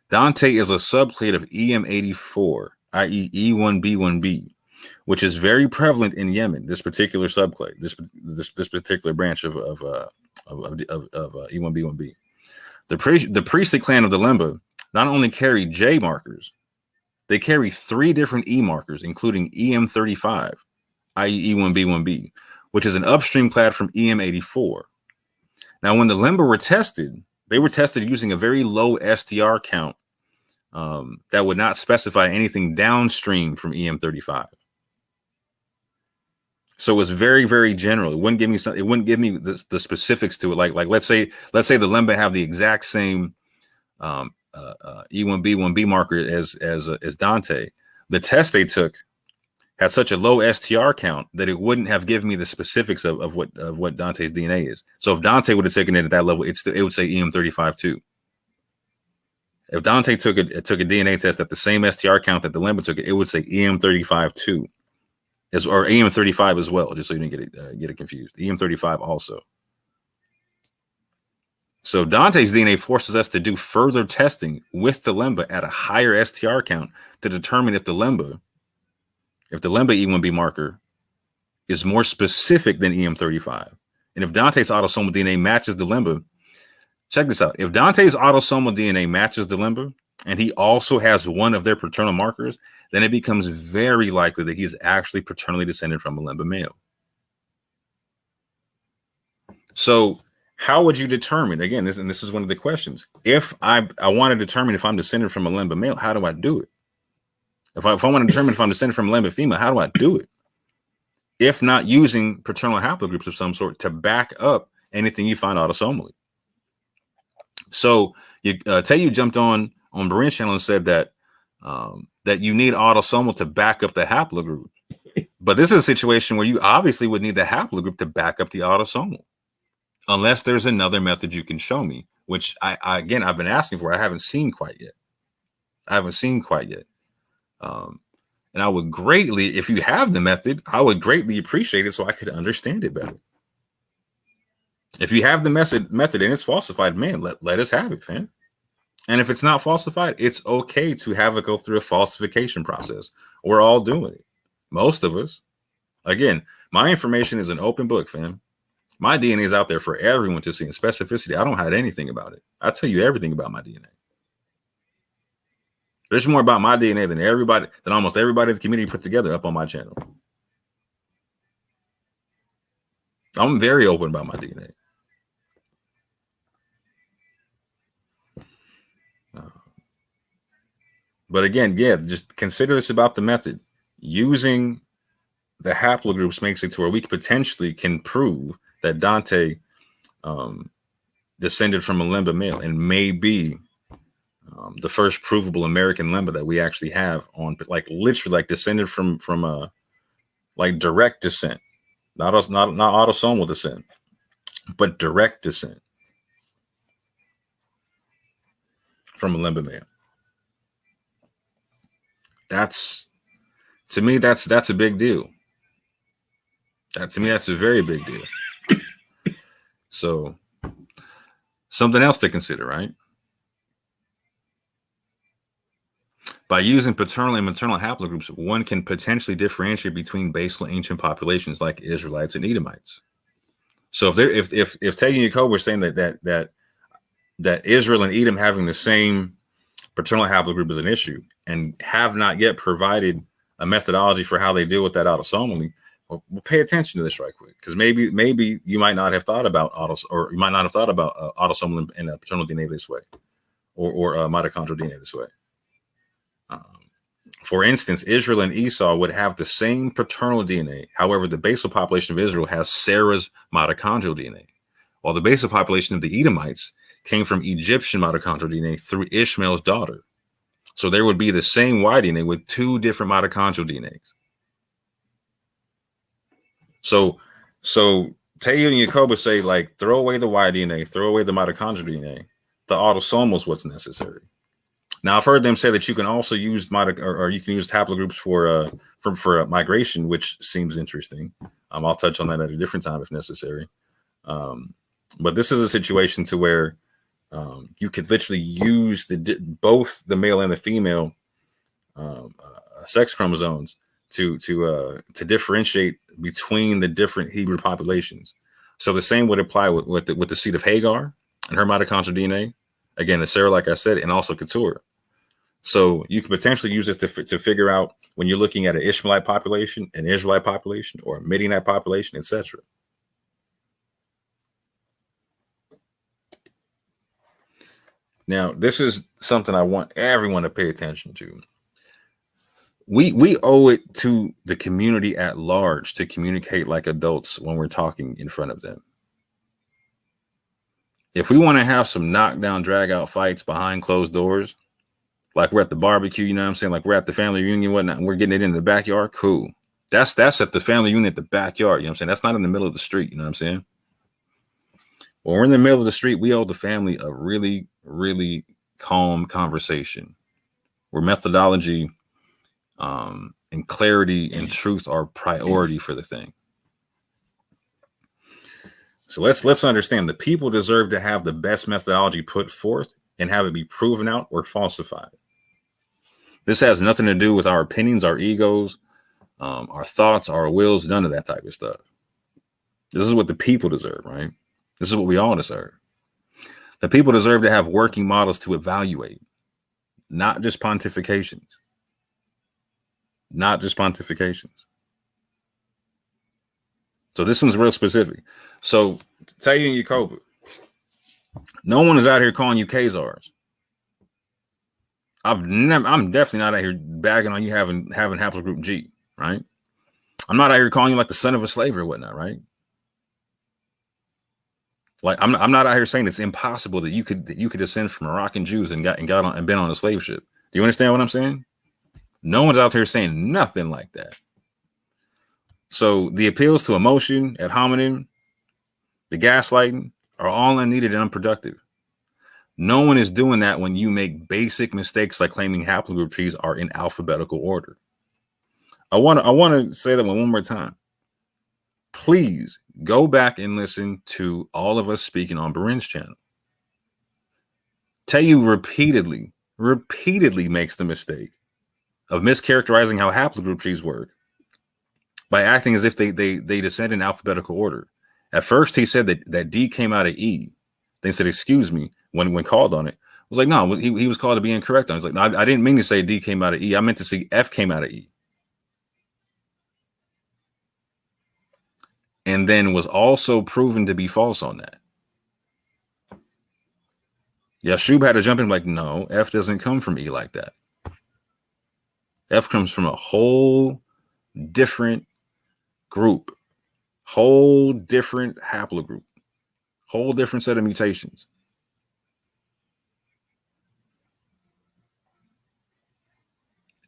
Dante is a subclade of EM84, i.e. E1B1B, which is very prevalent in Yemen. This particular subclade, this particular branch of E1B1B. The priestly clan of the limba not only carry J markers, they carry 3 different E markers, including EM35, i.e. E1B1B, which is an upstream clade from EM84. Now, when the limba were tested, they were tested using a very low STR count that would not specify anything downstream from EM35. So it was very, very general. It wouldn't give me the specifics to it. Like let's say the limba have the exact same E1B1B marker as Dante. The test they took had such a low STR count that it wouldn't have given me the specifics of what Dante's DNA is. So if Dante would have taken it at that level, it would say EM35 too. If Dante took a DNA test at the same STR count that the limba took it would say EM35 too. Or EM35 as well, just so you didn't get it confused. EM35 also. So Dante's DNA forces us to do further testing with the limba at a higher STR count to determine if the limba E1B marker is more specific than EM35. And if Dante's autosomal DNA matches the limba, check this out. If Dante's autosomal DNA matches the limba, and he also has one of their paternal markers, then it becomes very likely that he's actually paternally descended from a Lemba male. So how would you determine, again, this is one of the questions. If I want to determine if I'm descended from a Lemba male, how do I do it? If I want to determine if I'm descended from a Lemba female, how do I do it? If not using paternal haplogroups of some sort to back up anything you find autosomally. So you jumped on Brian's channel and said that that you need autosomal to back up the haplogroup. But this is a situation where you obviously would need the haplogroup to back up the autosomal, unless there's another method you can show me, which I've been asking for. I haven't seen quite yet. And I would greatly, if you have the method, I would greatly appreciate it so I could understand it better. If you have the method and it's falsified, man, let us have it, fam. And if it's not falsified, it's okay to have it go through a falsification process. We're all doing it. Most of us. Again, my information is an open book, fam. My DNA is out there for everyone to see in specificity. I don't hide anything about it. I tell you everything about my DNA. There's more about my DNA than almost everybody in the community put together up on my channel. I'm very open about my DNA. But again, just consider this about the method. Using the haplogroups makes it to where we potentially can prove that Dante descended from a Lemba male and may be the first provable American Lemba that we actually have on, like literally, like descended from like direct descent, not autosomal descent, but direct descent from a Lemba male. To me, that's a big deal. That's a very big deal. So something else to consider, right? By using paternal and maternal haplogroups, one can potentially differentiate between basal ancient populations like Israelites and Edomites. So if Tegi and Jacob were saying that Israel and Edom having the same paternal haplogroup is an issue and have not yet provided a methodology for how they deal with that autosomally, we'll pay attention to this right quick, because maybe you might not have thought about autosomal and paternal DNA this way, or mitochondrial DNA this way. For instance, Israel and Esau would have the same paternal DNA. However, the basal population of Israel has Sarah's mitochondrial DNA, while the basal population of the Edomites came from Egyptian mitochondrial DNA through Ishmael's daughter. So there would be the same Y DNA with two different mitochondrial DNAs. So Teo and Jacob say, like, throw away the Y DNA, throw away the mitochondrial DNA. The autosomal is what's necessary. Now, I've heard them say that you can also use or you can use haplogroups for migration, which seems interesting. I'll touch on that at a different time if necessary. But this is a situation to where you could literally use both the male and the female sex chromosomes to differentiate between the different Hebrew populations. So the same would apply with the seed of Hagar and her mitochondrial DNA. Again, the Sarah, like I said, and also Keturah. So you could potentially use this to figure out when you're looking at an Ishmaelite population, an Israelite population, or a Midianite population, etc. Now, this is something I want everyone to pay attention to. We owe it to the community at large to communicate like adults when we're talking in front of them. If we want to have some knockdown, drag out fights behind closed doors, like we're at the barbecue, you know what I'm saying? Like we're at the family reunion, whatnot, and we're getting it in the backyard, cool. That's at the family reunion at the backyard, you know what I'm saying? That's not in the middle of the street, you know what I'm saying? When we're in the middle of the street, we owe the family a really, really calm conversation where methodology and clarity and truth are priority for the thing. So let's understand the people deserve to have the best methodology put forth and have it be proven out or falsified. This has nothing to do with our opinions, our egos, our thoughts, our wills, none of that type of stuff. This is what the people deserve, right? This is what we all deserve. The people deserve to have working models to evaluate. not just pontifications. Not just pontifications. So this one's real specific. So tell you in Yakoba, no one is out here calling you Khazars. I'm definitely not out here bagging on you having haplogroup G, right? I'm not out here calling you like the son of a slave or whatnot, right? Like I'm not out here saying it's impossible that you could descend from Moroccan Jews and got on and been on a slave ship. Do you understand what I'm saying? No one's out here saying nothing like that. So the appeals to emotion, ad hominem, the gaslighting are all unneeded and unproductive. No one is doing that when you make basic mistakes like claiming haplogroup trees are in alphabetical order. I want to say that one more time. Please go back and listen to all of us speaking on Barin's channel. Tell you repeatedly makes the mistake of mischaracterizing how haplogroup trees work by acting as if they descend in alphabetical order. At first, he said that D came out of E. Then said, excuse me, when called on it. I was like, no, he was called to be incorrect on it. He's like, no, I didn't mean to say D came out of E. I meant to say F came out of E. And then was also proven to be false on that. Yashub had to jump in like, no, F doesn't come from E like that. F comes from a whole different group, whole different haplogroup, whole different set of mutations.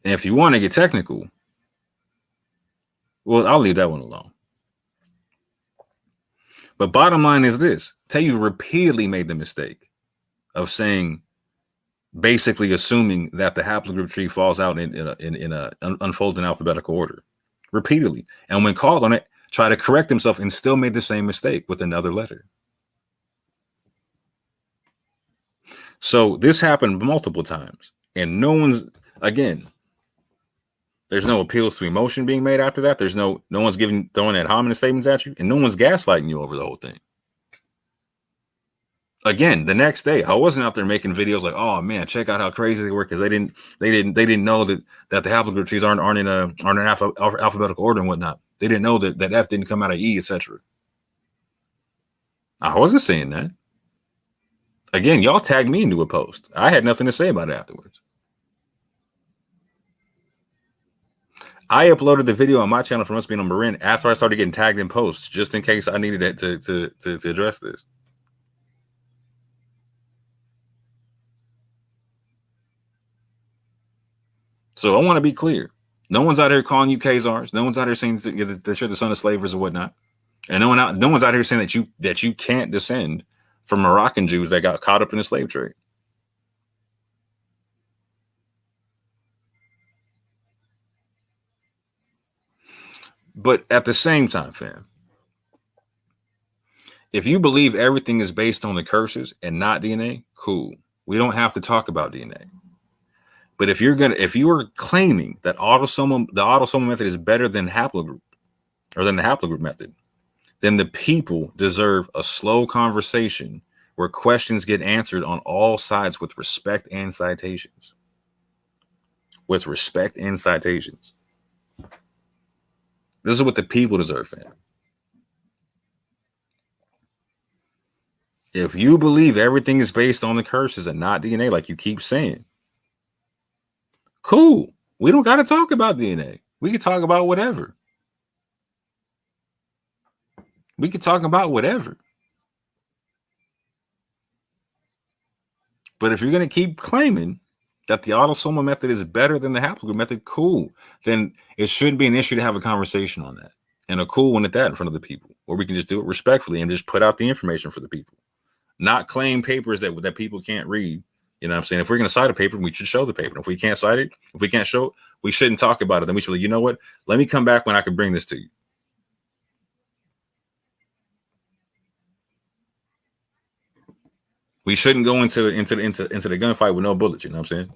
And if you want to get technical, well, I'll leave that one alone. But bottom line is this. Tayu repeatedly made the mistake of saying, basically assuming that the haplogroup tree falls out in a unfold in alphabetical order. Repeatedly. And when called on it, tried to correct himself and still made the same mistake with another letter. So this happened multiple times. And no one's, again, there's no appeals to emotion being made after that. There's no one's throwing ad hominem statements at you, and no one's gaslighting you over the whole thing. Again, the next day, I wasn't out there making videos like, "Oh man, check out how crazy they were," because they didn't know that the haplogroup trees aren't in alphabetical order and whatnot. They didn't know that F didn't come out of E, etc. I wasn't saying that. Again, y'all tagged me into a post. I had nothing to say about it afterwards. I uploaded the video on my channel from us being on Marin after I started getting tagged in posts, just in case I needed it to address this. So I want to be clear. No one's out here calling you Khazars. No one's out here saying that you're the son of slavers or whatnot. And no one's out here saying that you can't descend from Moroccan Jews that got caught up in the slave trade. But at the same time, fam, if you believe everything is based on the curses and not DNA, cool. We don't have to talk about DNA. But if you are claiming that the autosomal method is better than haplogroup or than the haplogroup method, then the people deserve a slow conversation where questions get answered on all sides with respect and citations. With respect and citations. This is what the people deserve, fam. If you believe everything is based on the curses and not DNA, like you keep saying, cool. We don't got to talk about DNA. We can talk about whatever. We can talk about whatever. But if you're going to keep claiming that the autosomal method is better than the haplogroup method, cool. Then it shouldn't be an issue to have a conversation on that. And a cool one at that in front of the people. Or we can just do it respectfully and just put out the information for the people. Not claim papers that people can't read. You know what I'm saying? If we're going to cite a paper, we should show the paper. If we can't cite it, if we can't show it, we shouldn't talk about it. Then we should be like, you know what? Let me come back when I can bring this to you. We shouldn't go into the gunfight with no bullets. You know what I'm saying?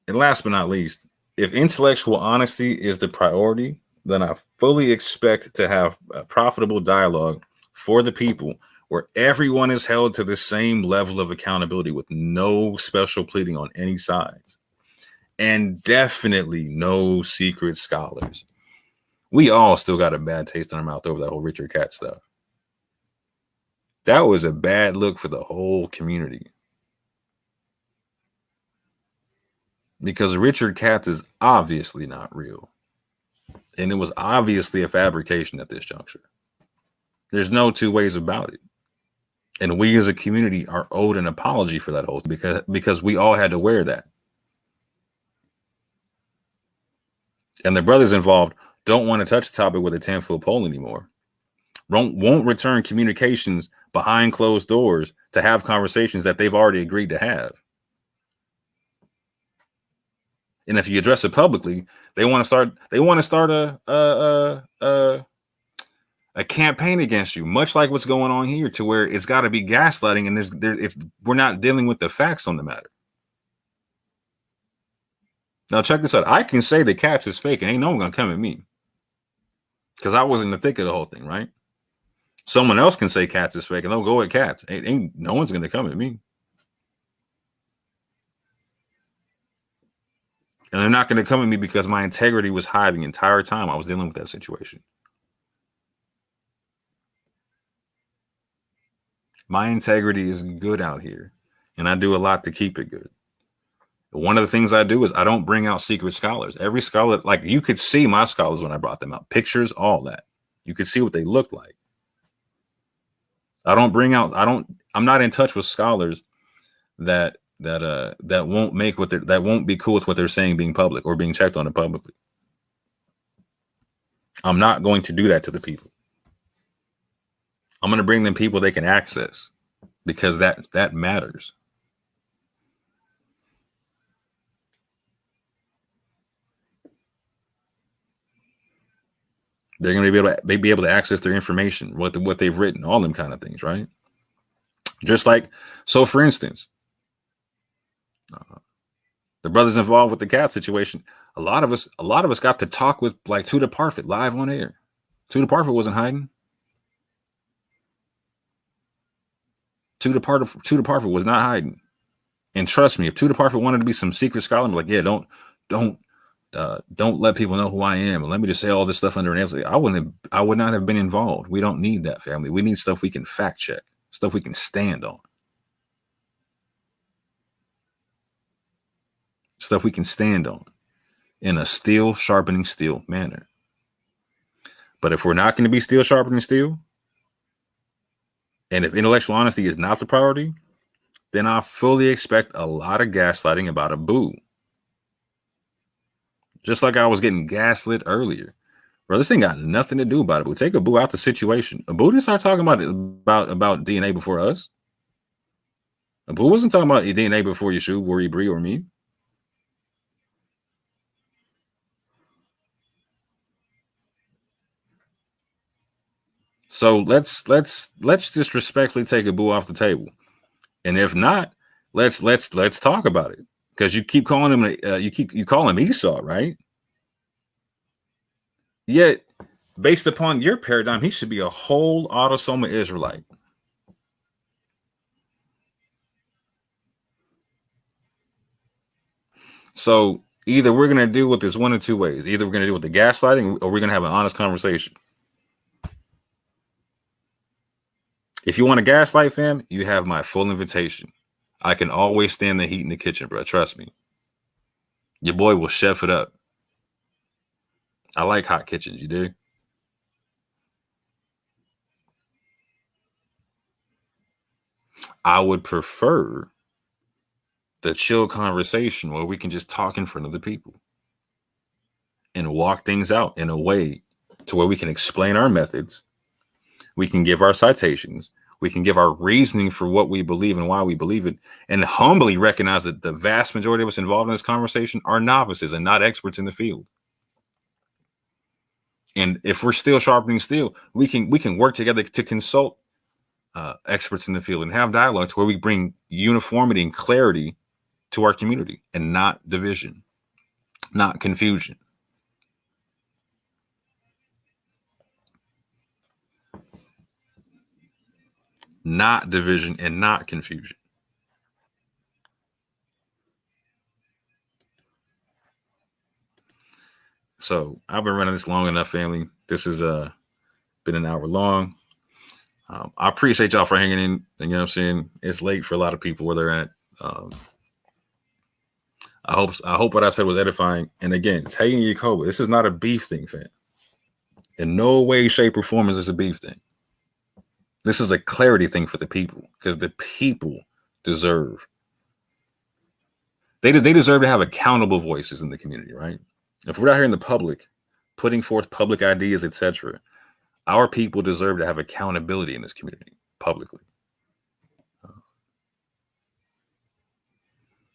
And last but not least, if intellectual honesty is the priority, then I fully expect to have a profitable dialogue for the people where everyone is held to the same level of accountability with no special pleading on any sides, and definitely no secret scholars. We all still got a bad taste in our mouth over that whole Richard Katz stuff. That was a bad look for the whole community. Because Richard Katz is obviously not real. And it was obviously a fabrication at this juncture. There's no two ways about it. And we as a community are owed an apology for that whole thing because we all had to wear that. And the brothers involved don't want to touch the topic with a 10-foot pole anymore. Won't return communications behind closed doors to have conversations that they've already agreed to have. And if you address it publicly, they want to start a campaign against you, much like what's going on here, to where it's got to be gaslighting, and we're not dealing with the facts on the matter. Now check this out. I can say the Katz is fake, and ain't no one gonna come at me because I was in the thick of the whole thing, right? Someone else can say Katz is fake, and they'll go at Katz. Ain't no one's gonna come at me. And they're not going to come at me because my integrity was high the entire time I was dealing with that situation. My integrity is good out here, and I do a lot to keep it good. One of the things I do is I don't bring out secret scholars. Every scholar, like you could see my scholars when I brought them out, pictures, all that. You could see what they looked like. I'm not in touch with scholars that won't be cool with what they're saying being public or being checked on it publicly. I'm not going to do that to the people. I'm going to bring them people they can access because that matters. They're going to be able to access their information, what they've written, all them kind of things, right? Just like, so for instance, the brothers involved with the cat situation, a lot of us got to talk with like Tudor Parfit live on air. Tudor Parfit wasn't hiding. Tudor Parfit was not hiding. And trust me, if Tudor Parfit wanted to be some secret scholar, I'm like, yeah, don't let people know who I am, and let me just say all this stuff under an answer. I would not have been involved. We don't need that, family. We need stuff we can fact check, stuff we can stand on. Stuff we can stand on in a steel sharpening steel manner. But if we're not going to be steel sharpening steel, and if intellectual honesty is not the priority, then I fully expect a lot of gaslighting about a boo. Just like I was getting gaslit earlier. Bro, this thing got nothing to do about it. But take a boo out the situation. A boo didn't start talking about DNA before us. A boo wasn't talking about DNA before Yeshua, Worry, Bree, or me. So let's just respectfully take a boo off the table, and if not, let's talk about it, because you keep calling him you call him Esau, right? Yet, based upon your paradigm, he should be a whole autosomal Israelite. So either we're gonna deal with this one of two ways: either we're gonna deal with the gaslighting, or we're gonna have an honest conversation. If you want to gaslight, fam, you have my full invitation. I can always stand the heat in the kitchen, bro. Trust me. Your boy will chef it up. I like hot kitchens, you do? I would prefer the chill conversation where we can just talk in front of the people and walk things out in a way to where we can explain our methods. We can give our citations. We can give our reasoning for what we believe and why we believe it, and humbly recognize that the vast majority of us involved in this conversation are novices and not experts in the field. And if we're still sharpening steel, we can work together to consult experts in the field and have dialogues where we bring uniformity and clarity to our community and not division, not confusion. not division, and not confusion. So I've been running this long enough, family. This has been an hour long. I appreciate y'all for hanging in. You know what I'm saying? It's late for a lot of people where they're at. I hope what I said was edifying. And again, it's Hagen Yakoba. This is not a beef thing, fam. In no way, shape, or form is this a beef thing. This is a clarity thing for the people, because the people deserve. They deserve to have accountable voices in the community, right? If we're out here in the public, putting forth public ideas, etc., our people deserve to have accountability in this community publicly.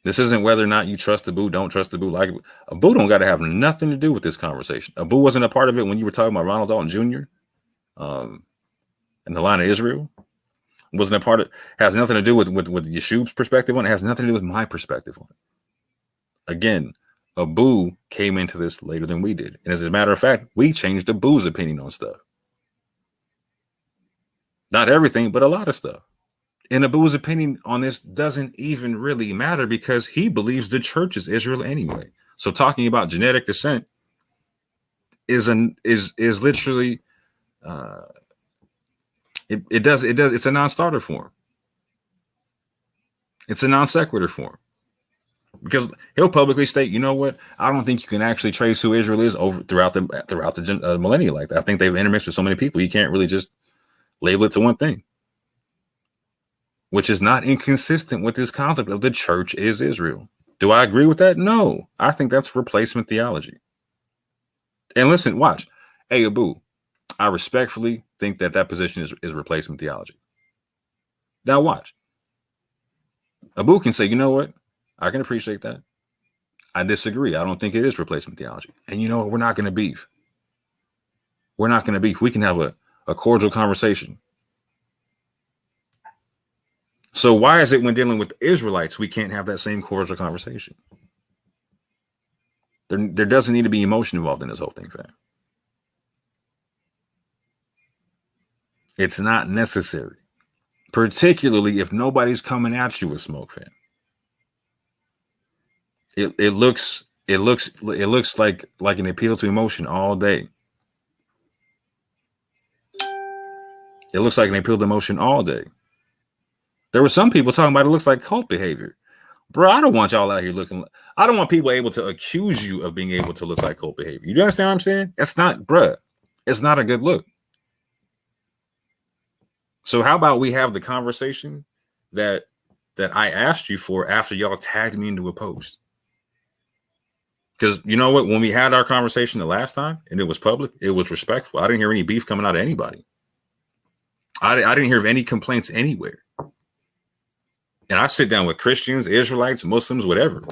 This isn't whether or not you trust Abu, don't trust Abu. Like, Abu don't got to have nothing to do with this conversation. Abu wasn't a part of it when you were talking about Ronald Dalton Jr. And the line of Israel. Wasn't a part of. Has nothing to do with Yeshub's perspective on it. Has nothing to do with my perspective on it. Again, Abu came into this later than we did, and as a matter of fact, we changed Abu's opinion on stuff. Not everything, but a lot of stuff. And Abu's opinion on this doesn't even really matter, because he believes the church is Israel anyway. So talking about genetic descent is literally it's a non-starter form. It's a non sequitur form, because he'll publicly state, you know what, I don't think you can actually trace who Israel is over throughout the millennia like that. I think they've intermixed with so many people, you can't really just label it to one thing, which is not inconsistent with this concept of the church is Israel. Do I agree with that? No, I think that's replacement theology. And listen, watch. Hey, Abu, I respectfully think that position is replacement theology. Now watch. Abu can say, you know what? I can appreciate that. I disagree. I don't think it is replacement theology. And you know what? We're not going to beef. We're not going to beef. We can have a cordial conversation. So why is it when dealing with Israelites, we can't have that same cordial conversation? There doesn't need to be emotion involved in this whole thing, fam. It's not necessary, particularly if nobody's coming at you with smoke, fam. It looks like an appeal to emotion all day. It looks like an appeal to emotion all day. There were some people talking about it looks like cult behavior. Bro, I don't want y'all out here looking. I don't want people able to accuse you of being able to look like cult behavior. You understand what I'm saying? It's not, bruh. It's not a good look. So how about we have the conversation that I asked you for after y'all tagged me into a post? Because you know what? When we had our conversation the last time and it was public, it was respectful. I didn't hear any beef coming out of anybody. I didn't hear of any complaints anywhere. And I sit down with Christians, Israelites, Muslims, whatever.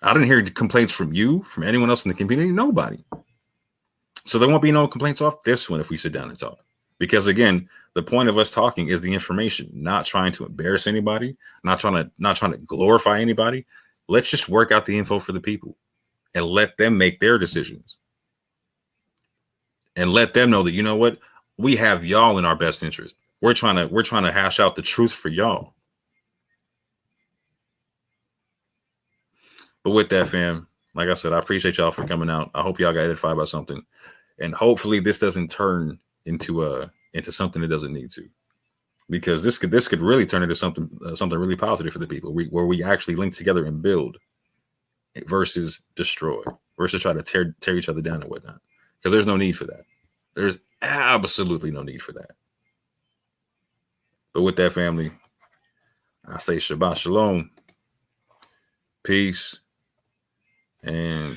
I didn't hear complaints from you, from anyone else in the community, nobody. So there won't be no complaints off this one if we sit down and talk. Because again, the point of us talking is the information, not trying to embarrass anybody, not trying to glorify anybody. Let's just work out the info for the people and let them make their decisions. And let them know that, you know what, we have y'all in our best interest. We're trying to hash out the truth for y'all. But with that, fam, like I said, I appreciate y'all for coming out. I hope y'all got edified by something, and hopefully this doesn't turn into something it doesn't need to, because this could really turn into something really positive for the people, where we actually link together and build versus destroy, versus try to tear each other down and whatnot. Because there's no need for that. There's absolutely no need for that. But with that, family, I say Shabbat Shalom, peace, and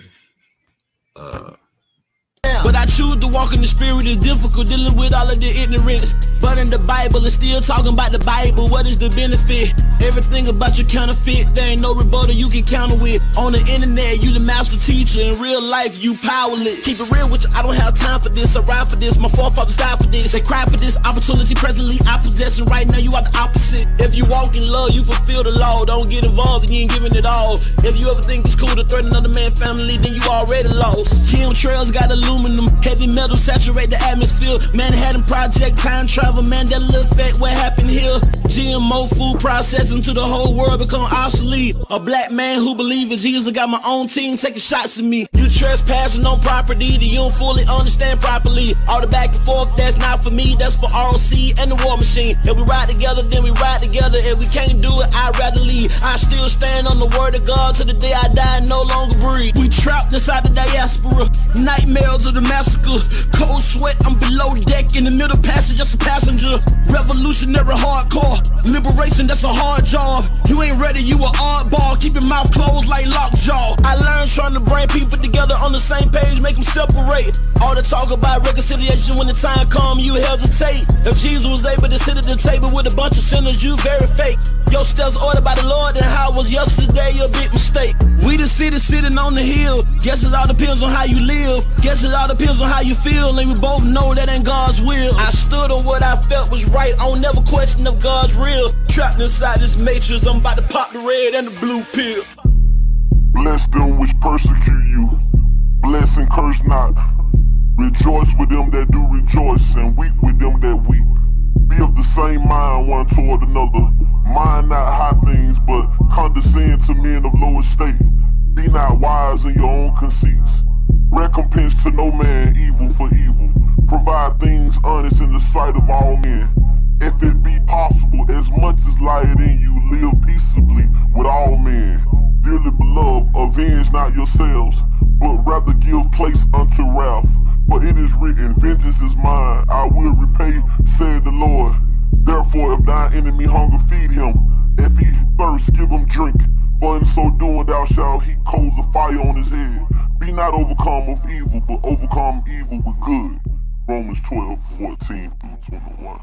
But I choose to walk in the spirit. Is difficult dealing with all of the ignorance. But in the Bible, it's still talking about the Bible. What is the benefit? Everything about you counterfeit, there ain't no rebuttal you can counter with. On the internet, you the master teacher. In real life, you powerless. Keep it real with you, I don't have time for this. I ride for this, my forefathers died for this. They cry for this opportunity, presently I possess, and right now you are the opposite. If you walk in love, you fulfill the law. Don't get involved and you ain't giving it all. If you ever think it's cool to threaten another man's family, then you already lost. Chemtrails got aluminum, heavy metal saturate the atmosphere. Manhattan Project, time travel, Mandela effect, what happened here? GMO food processing to the whole world become obsolete. A black man who believe in Jesus, got my own team taking shots at me. You trespassing on property that you don't fully understand properly. All the back and forth, that's not for me, that's for ROC and the war machine. If we ride together, then we ride together. If we can't do it, I'd rather leave. I still stand on the word of God till the day I die and no longer breathe. We trapped inside the diaspora, nightmares of the massacre. Cold sweat, I'm below deck in the middle passage, just a passenger. Revolutionary hardcore, liberation, that's a hard job. You ain't ready, you a oddball, keep your mouth closed like lockjaw. I learned trying to bring people together on the same page, make them separate. All the talk about reconciliation, when the time come, you hesitate. If Jesus was able to sit at the table with a bunch of sinners, you very fake. Your steps ordered by the Lord, and how it was yesterday, a big mistake. We the city sitting on the hill. Guess it all depends on how you live. Guess it all depends on how you feel, and we both know that ain't God's will. I stood on what I felt was right, I don't never question if God's real. Trapped inside this matrix, I'm about to pop the red and the blue pill. Bless them which persecute you, bless and curse not. Rejoice with them that do rejoice, and weep with them that weep. Be of the same mind one toward another. Mind not high things, but condescend to men of low estate. Be not wise in your own conceits. Recompense to no man evil for evil. Provide things honest in the sight of all men. If it be possible, as much as lieth in you, live peaceably with all men. Dearly beloved, avenge not yourselves, but rather give place unto wrath. For it is written, vengeance is mine, I will repay, said the Lord. Therefore, if thine enemy hunger, feed him. If he thirst, give him drink. For in so doing thou shalt heap coals of fire on his head. Be not overcome of evil, but overcome evil with good. Romans 12:14-21.